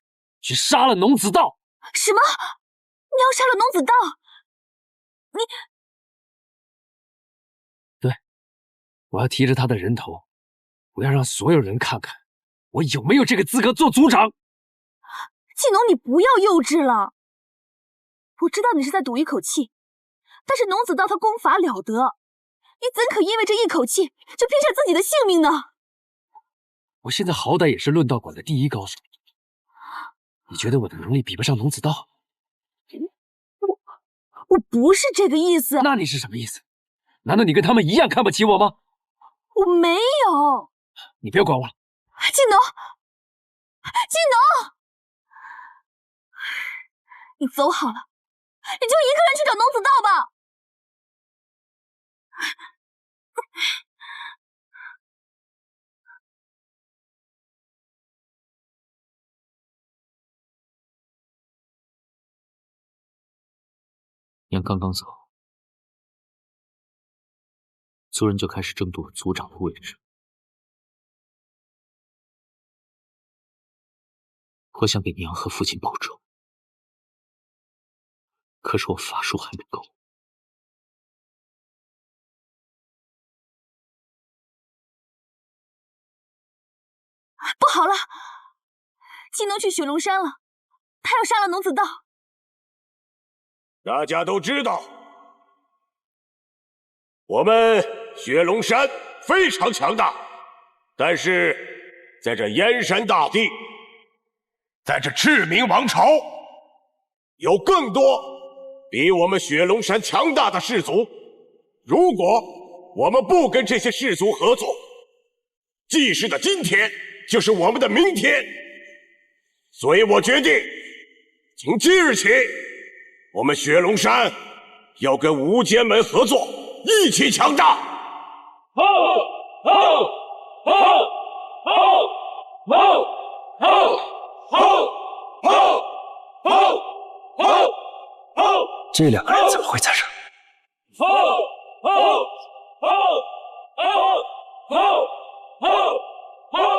去杀了农子道。什么？你要杀了农子道？你……对，我要提着他的人头，我要让所有人看看我有没有这个资格做族长。纪农，你不要幼稚了。我知道你是在赌一口气，但是农子道他功法了得，你怎可因为这一口气就拼下自己的性命呢？我现在好歹也是论道馆的第一高手，你觉得我的能力比不上农子道？我不是这个意思。那你是什么意思？难道你跟他们一样看不起我吗？我没有。你别管我了。纪农，纪农，你走好了，你就一个人去找农子道吧。娘刚刚走，族人就开始争夺族长的位置。我想给娘和父亲报仇，可是我法术还不够。不好了，纪农去雪龙山了，他要杀了农子道。大家都知道，我们雪龙山非常强大，但是在这燕山大地，在这赤明王朝，有更多比我们雪龙山强大的氏族。如果我们不跟这些氏族合作，祭祀的今天就是我们的明天。所以我决定，从今日起，我们雪龙山要跟无间门合作，一起强大。吼吼吼吼吼吼吼吼吼吼吼！这两个人怎么会在这儿？吼吼吼吼吼吼吼吼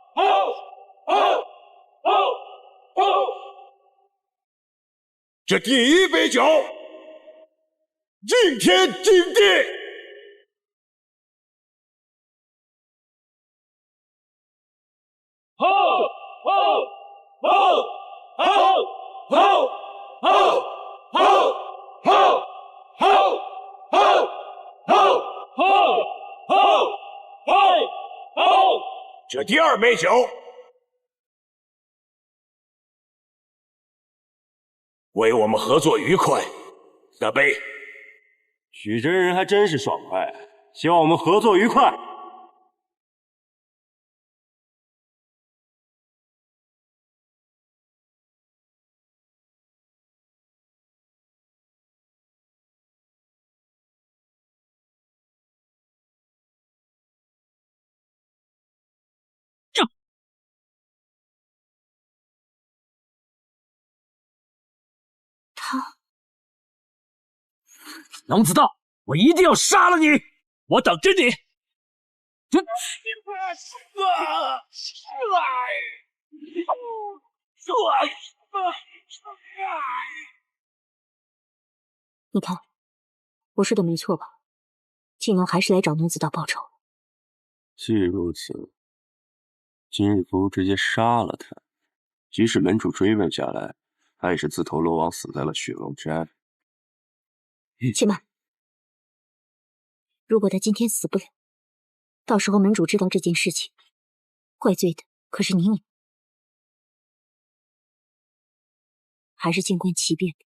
吼吼吼！这第一杯酒，敬天敬地。吼吼吼吼吼吼吼吼吼吼吼吼吼吼！这第二杯酒，为我们合作愉快，干杯！许真人还真是爽快，希望我们合作愉快。农子道，我一定要杀了你！我等着你！你看，我说的没错吧？纪农还是来找农子道报仇。既如此，今日不如直接杀了他，即使门主追问下来，他也是自投罗网，死在了雪龙山。且慢，如果他今天死不了，到时候门主知道这件事情，怪罪的可是你。还是静观其变吧。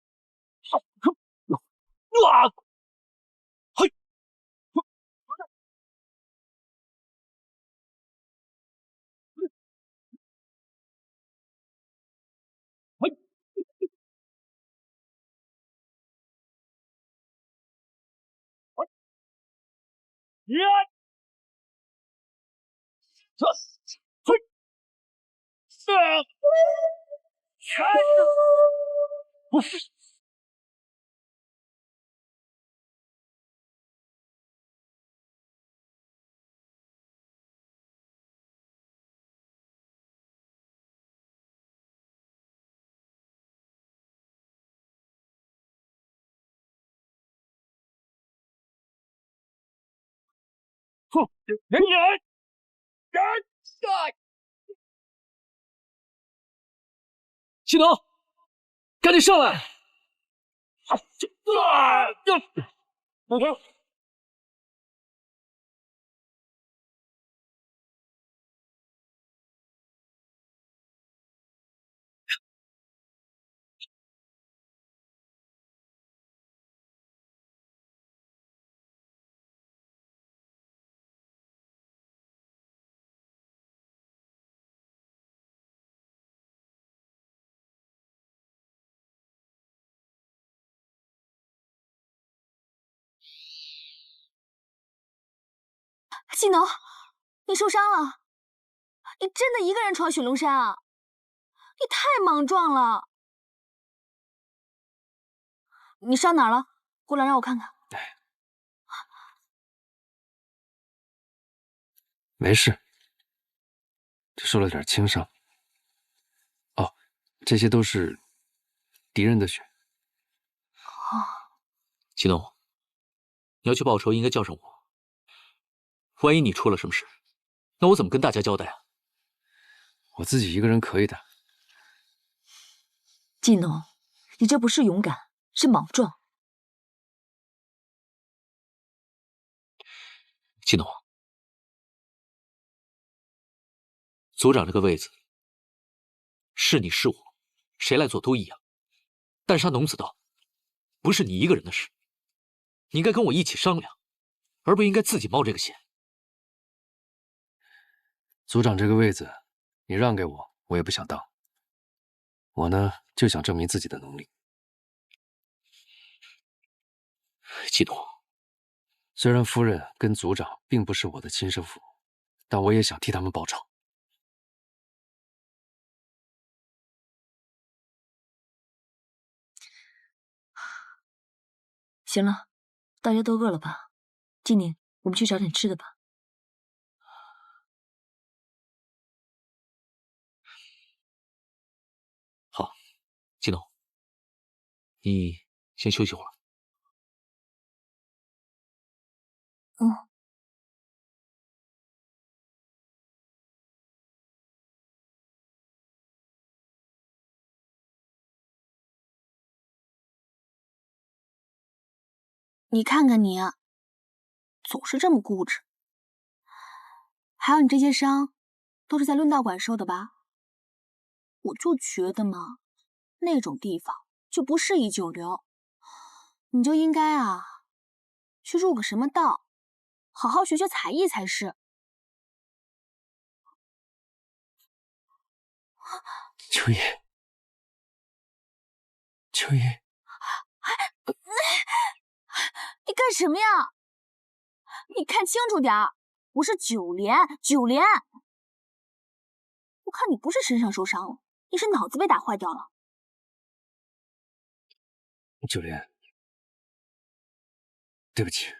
哼，人系统，赶紧上来！纪农，你受伤了？你真的一个人闯雪龙山啊？你太莽撞了！你伤哪儿了？过来让我看看。没事，就受了点轻伤。哦，这些都是敌人的血。祁东，你要去报仇，应该叫上我。万一你出了什么事，那我怎么跟大家交代啊？我自己一个人可以的。纪农，你这不是勇敢，是莽撞。祁东，组长这个位子，是你是我，谁来做都一样。但杀农子道，不是你一个人的事，你应该跟我一起商量，而不应该自己冒这个险。组长这个位子，你让给我，我也不想当。我呢，就想证明自己的能力。祁东，虽然夫人跟组长并不是我的亲生父母，但我也想替他们报仇。行了，大家都饿了吧？纪宁，我们去找点吃的吧。好，祁东，你先休息会儿。嗯。你看看你，总是这么固执。还有你这些伤，都是在论道馆受的吧？我就觉得嘛，那种地方就不适宜久留，你就应该去入个什么道，好好学学才艺才是。秋叶，秋叶。你干什么呀？你看清楚点儿，我是9连，9连。我看你不是身上受伤了，你是脑子被打坏掉了。9连，对不起。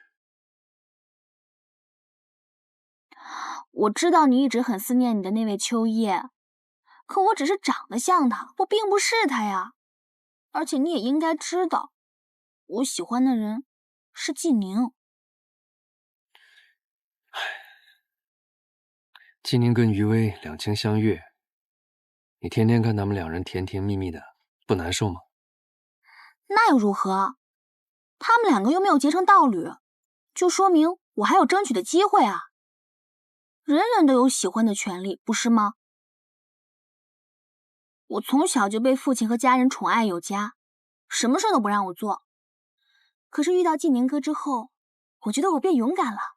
我知道你一直很思念你的那位秋叶，可我只是长得像他，我并不是他呀。而且你也应该知道，我喜欢的人是季宁。季宁跟余薇两情相悦，你天天看他们两人甜甜蜜蜜的，不难受吗？那又如何？他们两个又没有结成道侣，就说明我还有争取的机会啊。人人都有喜欢的权利，不是吗？我从小就被父亲和家人宠爱有加，什么事都不让我做。可是遇到季宁哥之后，我觉得我变勇敢了。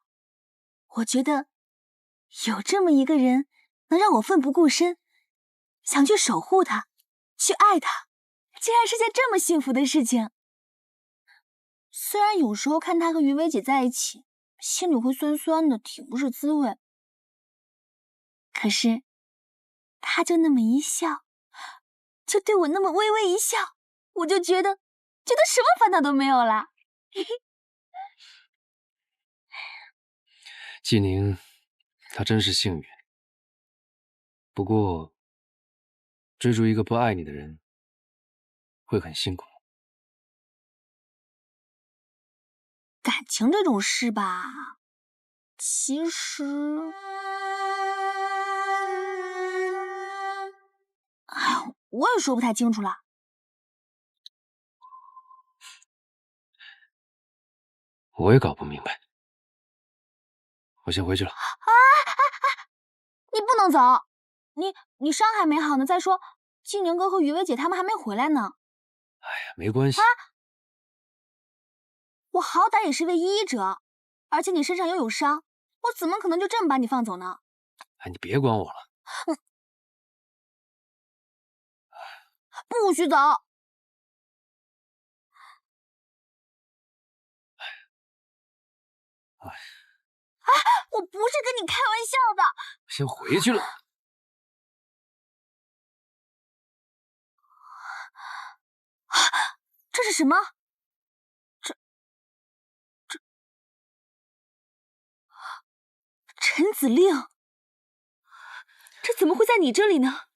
我觉得有这么一个人能让我奋不顾身，想去守护他，去爱他，竟然是件这么幸福的事情。虽然有时候看他和于薇姐在一起，心里会酸酸的，挺不是滋味。可是他就那么一笑，就对我那么微微一笑，我就觉得什么烦恼都没有了。季宁，他真是幸运。不过，追逐一个不爱你的人，会很辛苦。感情这种事吧，其实，哎呀，我也说不太清楚了。我也搞不明白。我先回去了。你不能走，你伤还没好呢。再说，季宁哥和于薇姐他们还没回来呢。哎呀，没关系。我好歹也是位医者，而且你身上又有伤，我怎么可能就这么把你放走呢？哎，你别管我了。不许走！我不是跟你开玩笑的。先回去了。这是什么？陈子令，这怎么会在你这里呢？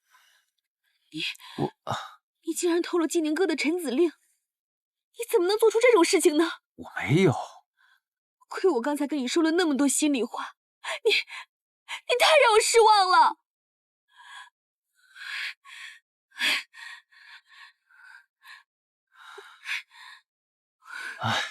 你竟然偷了季宁哥的陈子令，你怎么能做出这种事情呢？我没有。亏我刚才跟你说了那么多心里话，你太让我失望了。唉。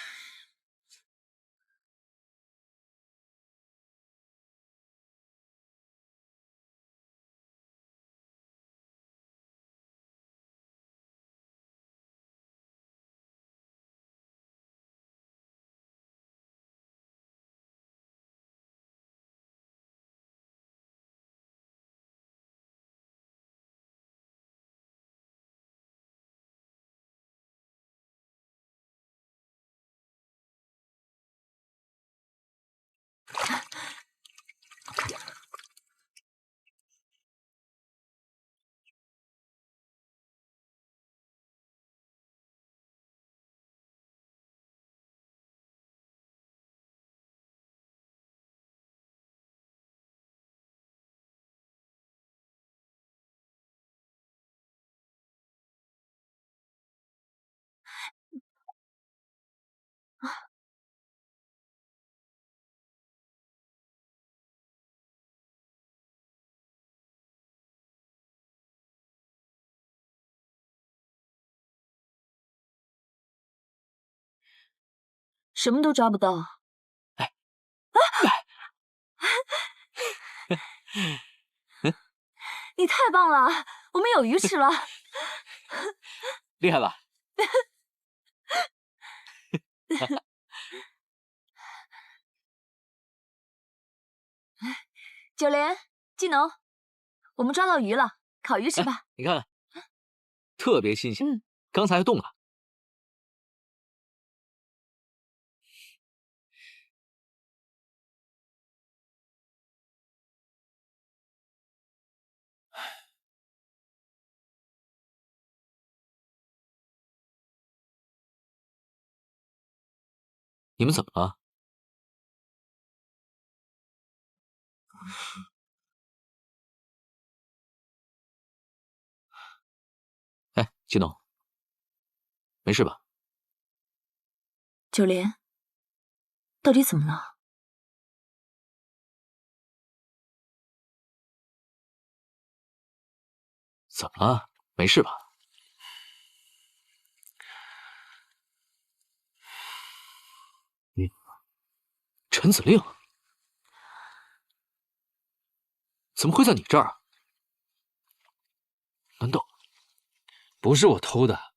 什么都抓不到。你太棒了，我们有鱼吃了。厉害吧？九莲、季农，我们抓到鱼了，烤鱼吃吧。你看看，特别新鲜。刚才还冻了。你们怎么了？哎，季农，没事吧？九莲，到底怎么了？怎么了？没事吧？陈子令怎么会在你这儿？难道不是我偷的？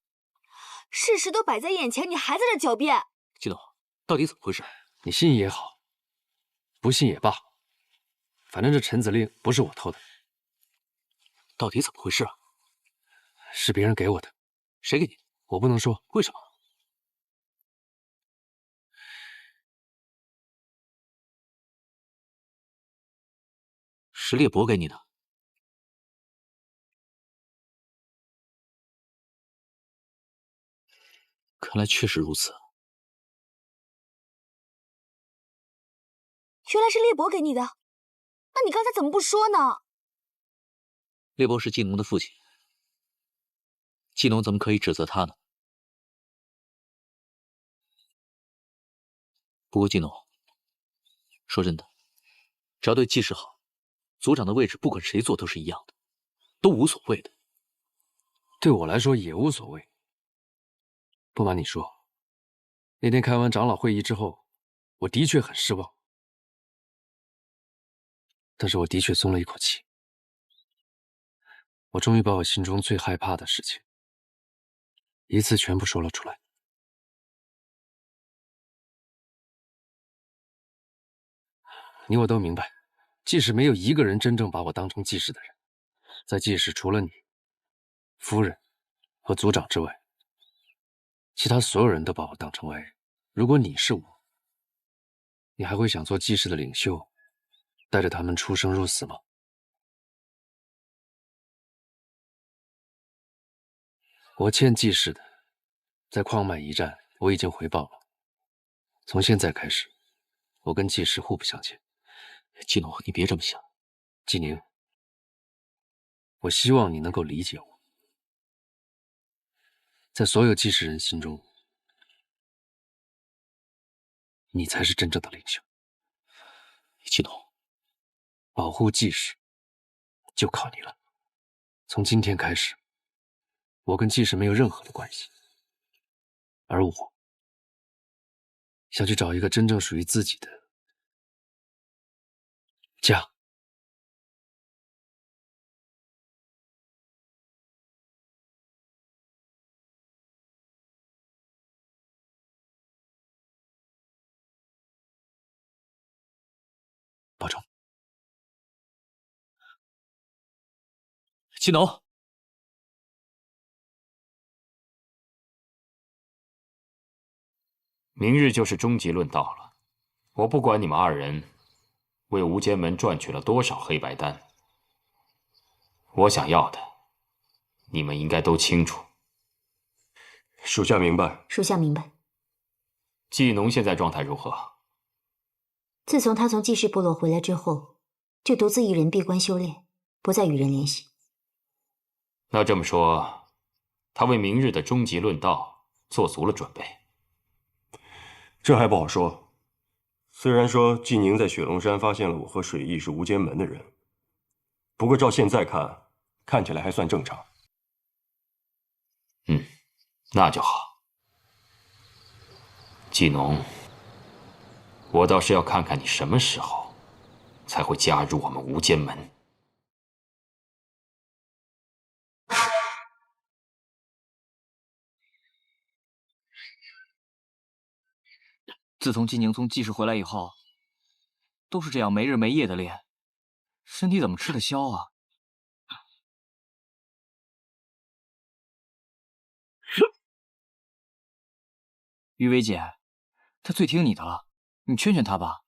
事实都摆在眼前，你还在这狡辩？季董，到底怎么回事？你信也好，不信也罢，反正这陈子令不是我偷的。到底怎么回事啊？是别人给我的。谁给你？我不能说。为什么？是烈伯给你的。看来确实如此。原来是烈伯给你的，那你刚才怎么不说呢？烈伯是季农的父亲，季农怎么可以指责他呢？不过季农，说真的，只要对季氏好，族长的位置不管谁坐都是一样的，都无所谓的。对我来说也无所谓。不瞒你说，那天开完长老会议之后，我的确很失望，但是我的确松了一口气。我终于把我心中最害怕的事情一次全部说了出来。你我都明白，季氏没有一个人真正把我当成季氏的人，在季氏除了你、夫人和族长之外，其他所有人都把我当成外人。如果你是我，你还会想做季氏的领袖，带着他们出生入死吗？我欠季氏的，在矿脉一战我已经回报了。从现在开始，我跟季氏互不相欠。季农，你别这么想。季宁，我希望你能够理解我。在所有季氏人心中，你才是真正的领袖。季农，保护季氏就靠你了。从今天开始，我跟季氏没有任何的关系，而我想去找一个真正属于自己的家。保重。季农，明日就是终极论道了，我不管你们二人为无间门赚取了多少黑白丹，我想要的，你们应该都清楚。属下明白。属下明白。季农现在状态如何？自从他从季氏部落回来之后，就独自一人闭关修炼，不再与人联系。那这么说，他为明日的终极论道做足了准备。这还不好说。虽然说季宁在雪龙山发现了我和水翼是无间门的人，不过照现在看，看起来还算正常。那就好。季农，我倒是要看看你什么时候才会加入我们无间门。自从季宁从季氏回来以后，都是这样没日没夜的练，身体怎么吃得消啊？于薇姐，他最听你的了，你劝劝他吧。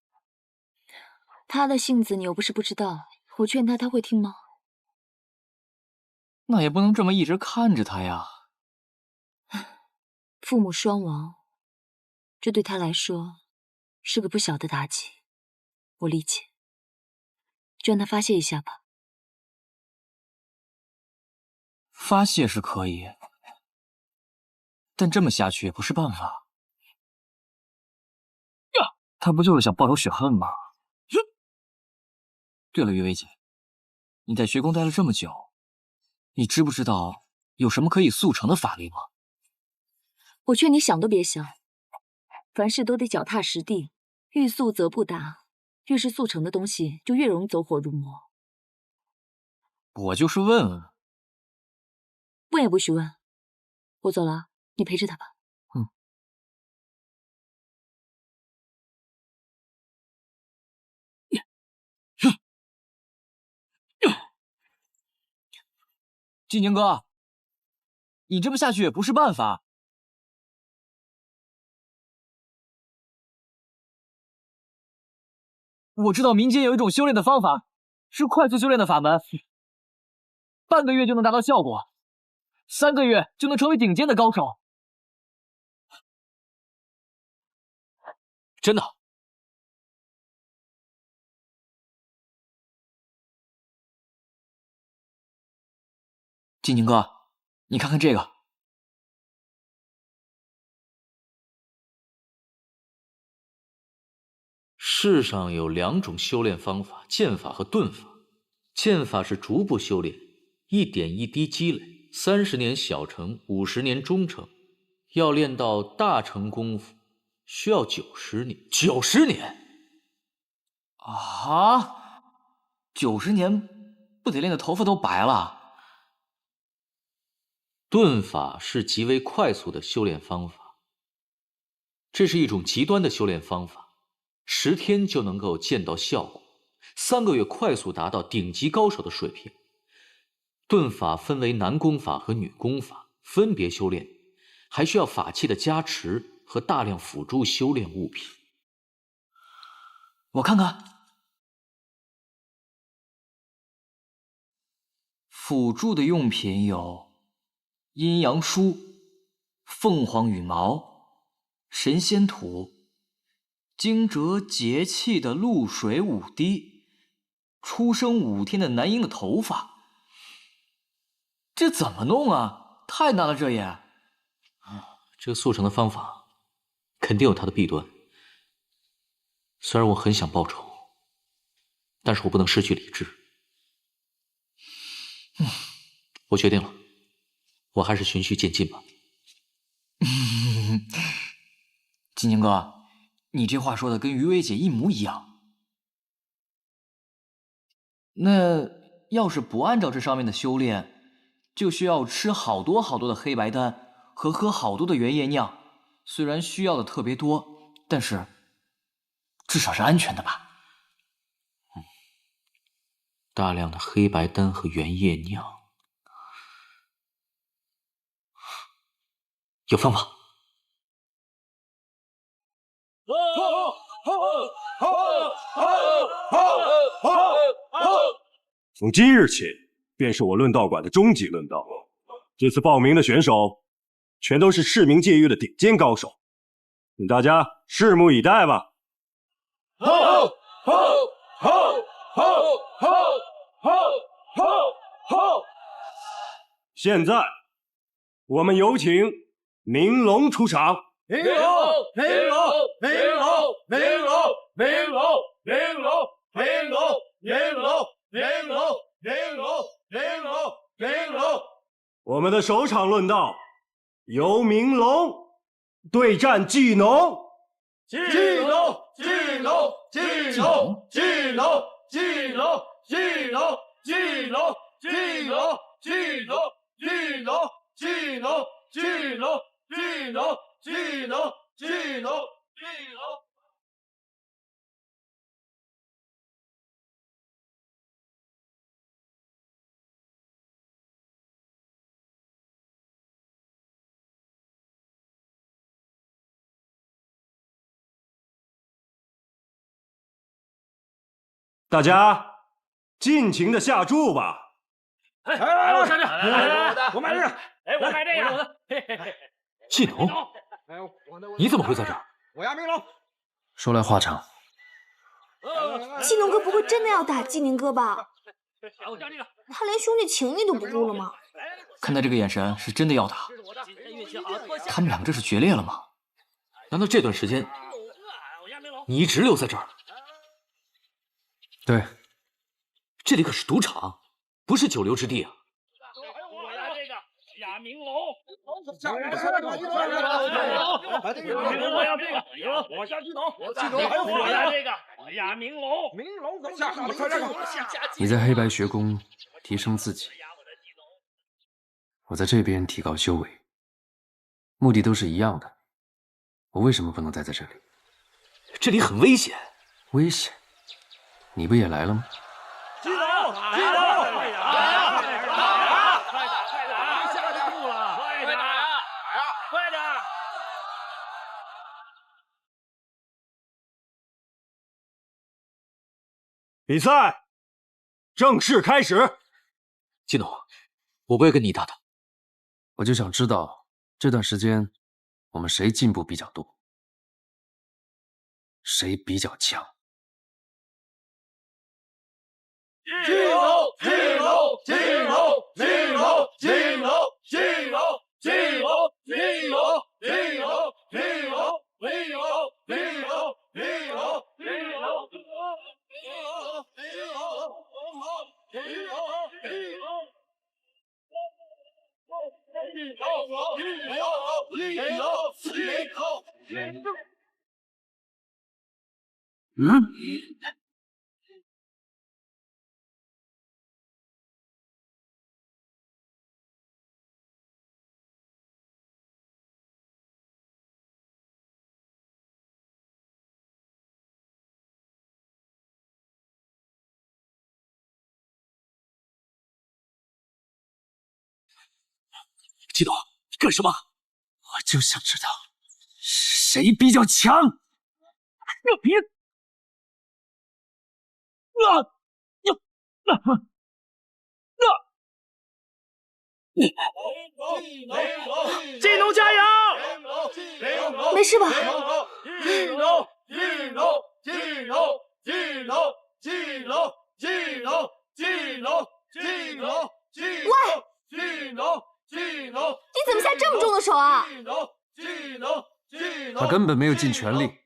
他的性子你又不是不知道，我劝他，他会听吗？那也不能这么一直看着他呀。父母双亡，这对他来说是个不小的打击，我理解。就让他发泄一下吧。发泄是可以，但这么下去也不是办法。他不就是想报仇雪恨吗？对了，于薇姐，你在学宫待了这么久，你知不知道有什么可以速成的法律吗？我劝你想都别想，凡事都得脚踏实地，欲速则不达，越是速成的东西，就越容易走火入魔。我就是问问。问也不许问，我走了，你陪着他吧。金宁哥，你这么下去也不是办法。我知道民间有一种修炼的方法，是快速修炼的法门，半个月就能达到效果，3个月就能成为顶尖的高手。真的。金宁哥，你看看这个。世上有2种修炼方法，剑法和遁法。剑法是逐步修炼，一点一滴积累，30年小成，50年中成。要练到大成功夫，需要90年。90年？啊！90年不得练得头发都白了？遁法是极为快速的修炼方法，这是一种极端的修炼方法，10天就能够见到效果，3个月快速达到顶级高手的水平。遁法分为男功法和女功法，分别修炼，还需要法器的加持和大量辅助修炼物品。我看看。辅助的用品有阴阳书、凤凰羽毛、神仙土、惊蛰节气的露水5滴，出生5天的男婴的头发。这怎么弄啊？太难了，这也。这个速成的方法肯定有它的弊端。虽然我很想报仇，但是我不能失去理智。我决定了，我还是循序渐进吧。金宁哥，你这话说的跟于薇姐一模一样。那要是不按照这上面的修炼，就需要吃好多好多的黑白丹和喝好多的原液酿。虽然需要的特别多，但是至少是安全的吧？大量的黑白丹和原液酿，有方法。从今日起，便是我论道馆的终极论道。这次报名的选手，全都是市民界域的顶尖高手，请大家拭目以待吧。现在，我们有请明龙出场。明龙，明龙，明龙，明龙，明龙，明龙，明龙，明龙，明龙，明龙，明龙，明龙。我们的首场论道由明龙对战技农。技农，技农，技农，技农，技农，技农，技农，技农，技农，技农，技农，技农，技农，技农，技农，技农。大家尽情的下注吧。我上这，我买这个，我买这个。技农，你怎么会在这儿？我要明龙。说来话长，季农哥不会真的要打季宁哥吧？我这个，他连兄弟情谊都不顾了吗？看他这个眼神，是真的要打。他们两个这是决裂了吗？难道这段时间你一直留在这儿？对，这里可是赌场，不是久留之地啊！我要这个亚明龙，我要这个，我下季农，我要这个亚明龙，明龙怎么下？你在黑白学宫提升自己，我在这边提高修为，目的都是一样的。我为什么不能待在这里？这里很危险。危险？你不也来了吗？季农，季农，快打！下地步了，快打！快点！比赛正式开始。季农，我不会跟你打的。我就想知道这段时间我们谁进步比较多，谁比较强。季农，季农，季农，季农，季农，季农，季农，季农，季农，季农，季农，季农，季农，季农，你干什么？我就想知道谁比较强。别！季农加油！没事吧？季农，季农，季农，季农，季农，季农，季农，季农，喂！季农，季农，你怎么下这么重的手啊？他根本没有尽全力。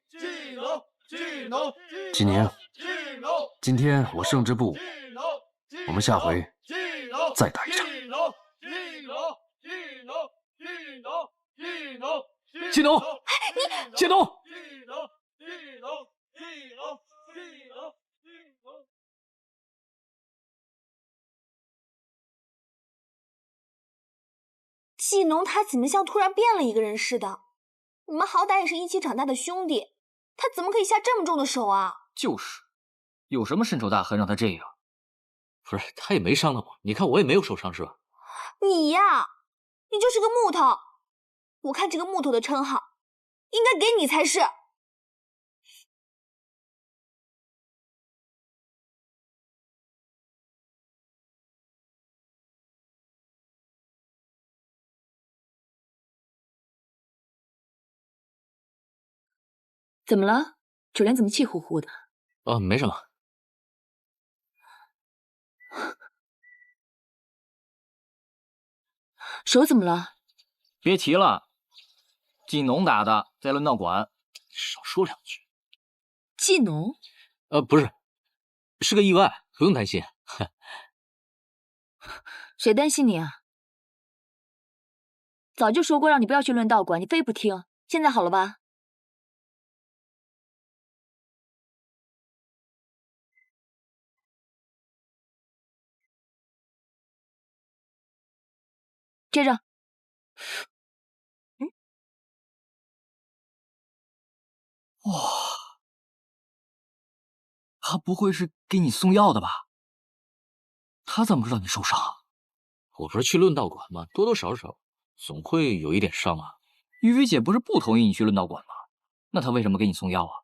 季宁，今天我胜之不武，我们下回再打一场。季农，季农，季农他怎么像突然变了一个人似的？你们好歹也是一起长大的兄弟，他怎么可以下这么重的手啊？就是，有什么深仇大恨让他这样？不是，他也没伤到我，你看我也没有受伤是吧？你呀，你就是个木头，我看这个木头的称号应该给你才是。怎么了？主人怎么气呼呼的？哦，没什么。手怎么了？别提了，季农打的，在论道馆。少说两句。季农？不是，是个意外，不用担心。谁担心你啊？早就说过让你不要去论道馆，你非不听。现在好了吧？接着，哇，他不会是给你送药的吧？他怎么知道你受伤？我不是去论道馆吗？多多少少总会有一点伤啊。于飞姐不是不同意你去论道馆吗？那她为什么给你送药啊？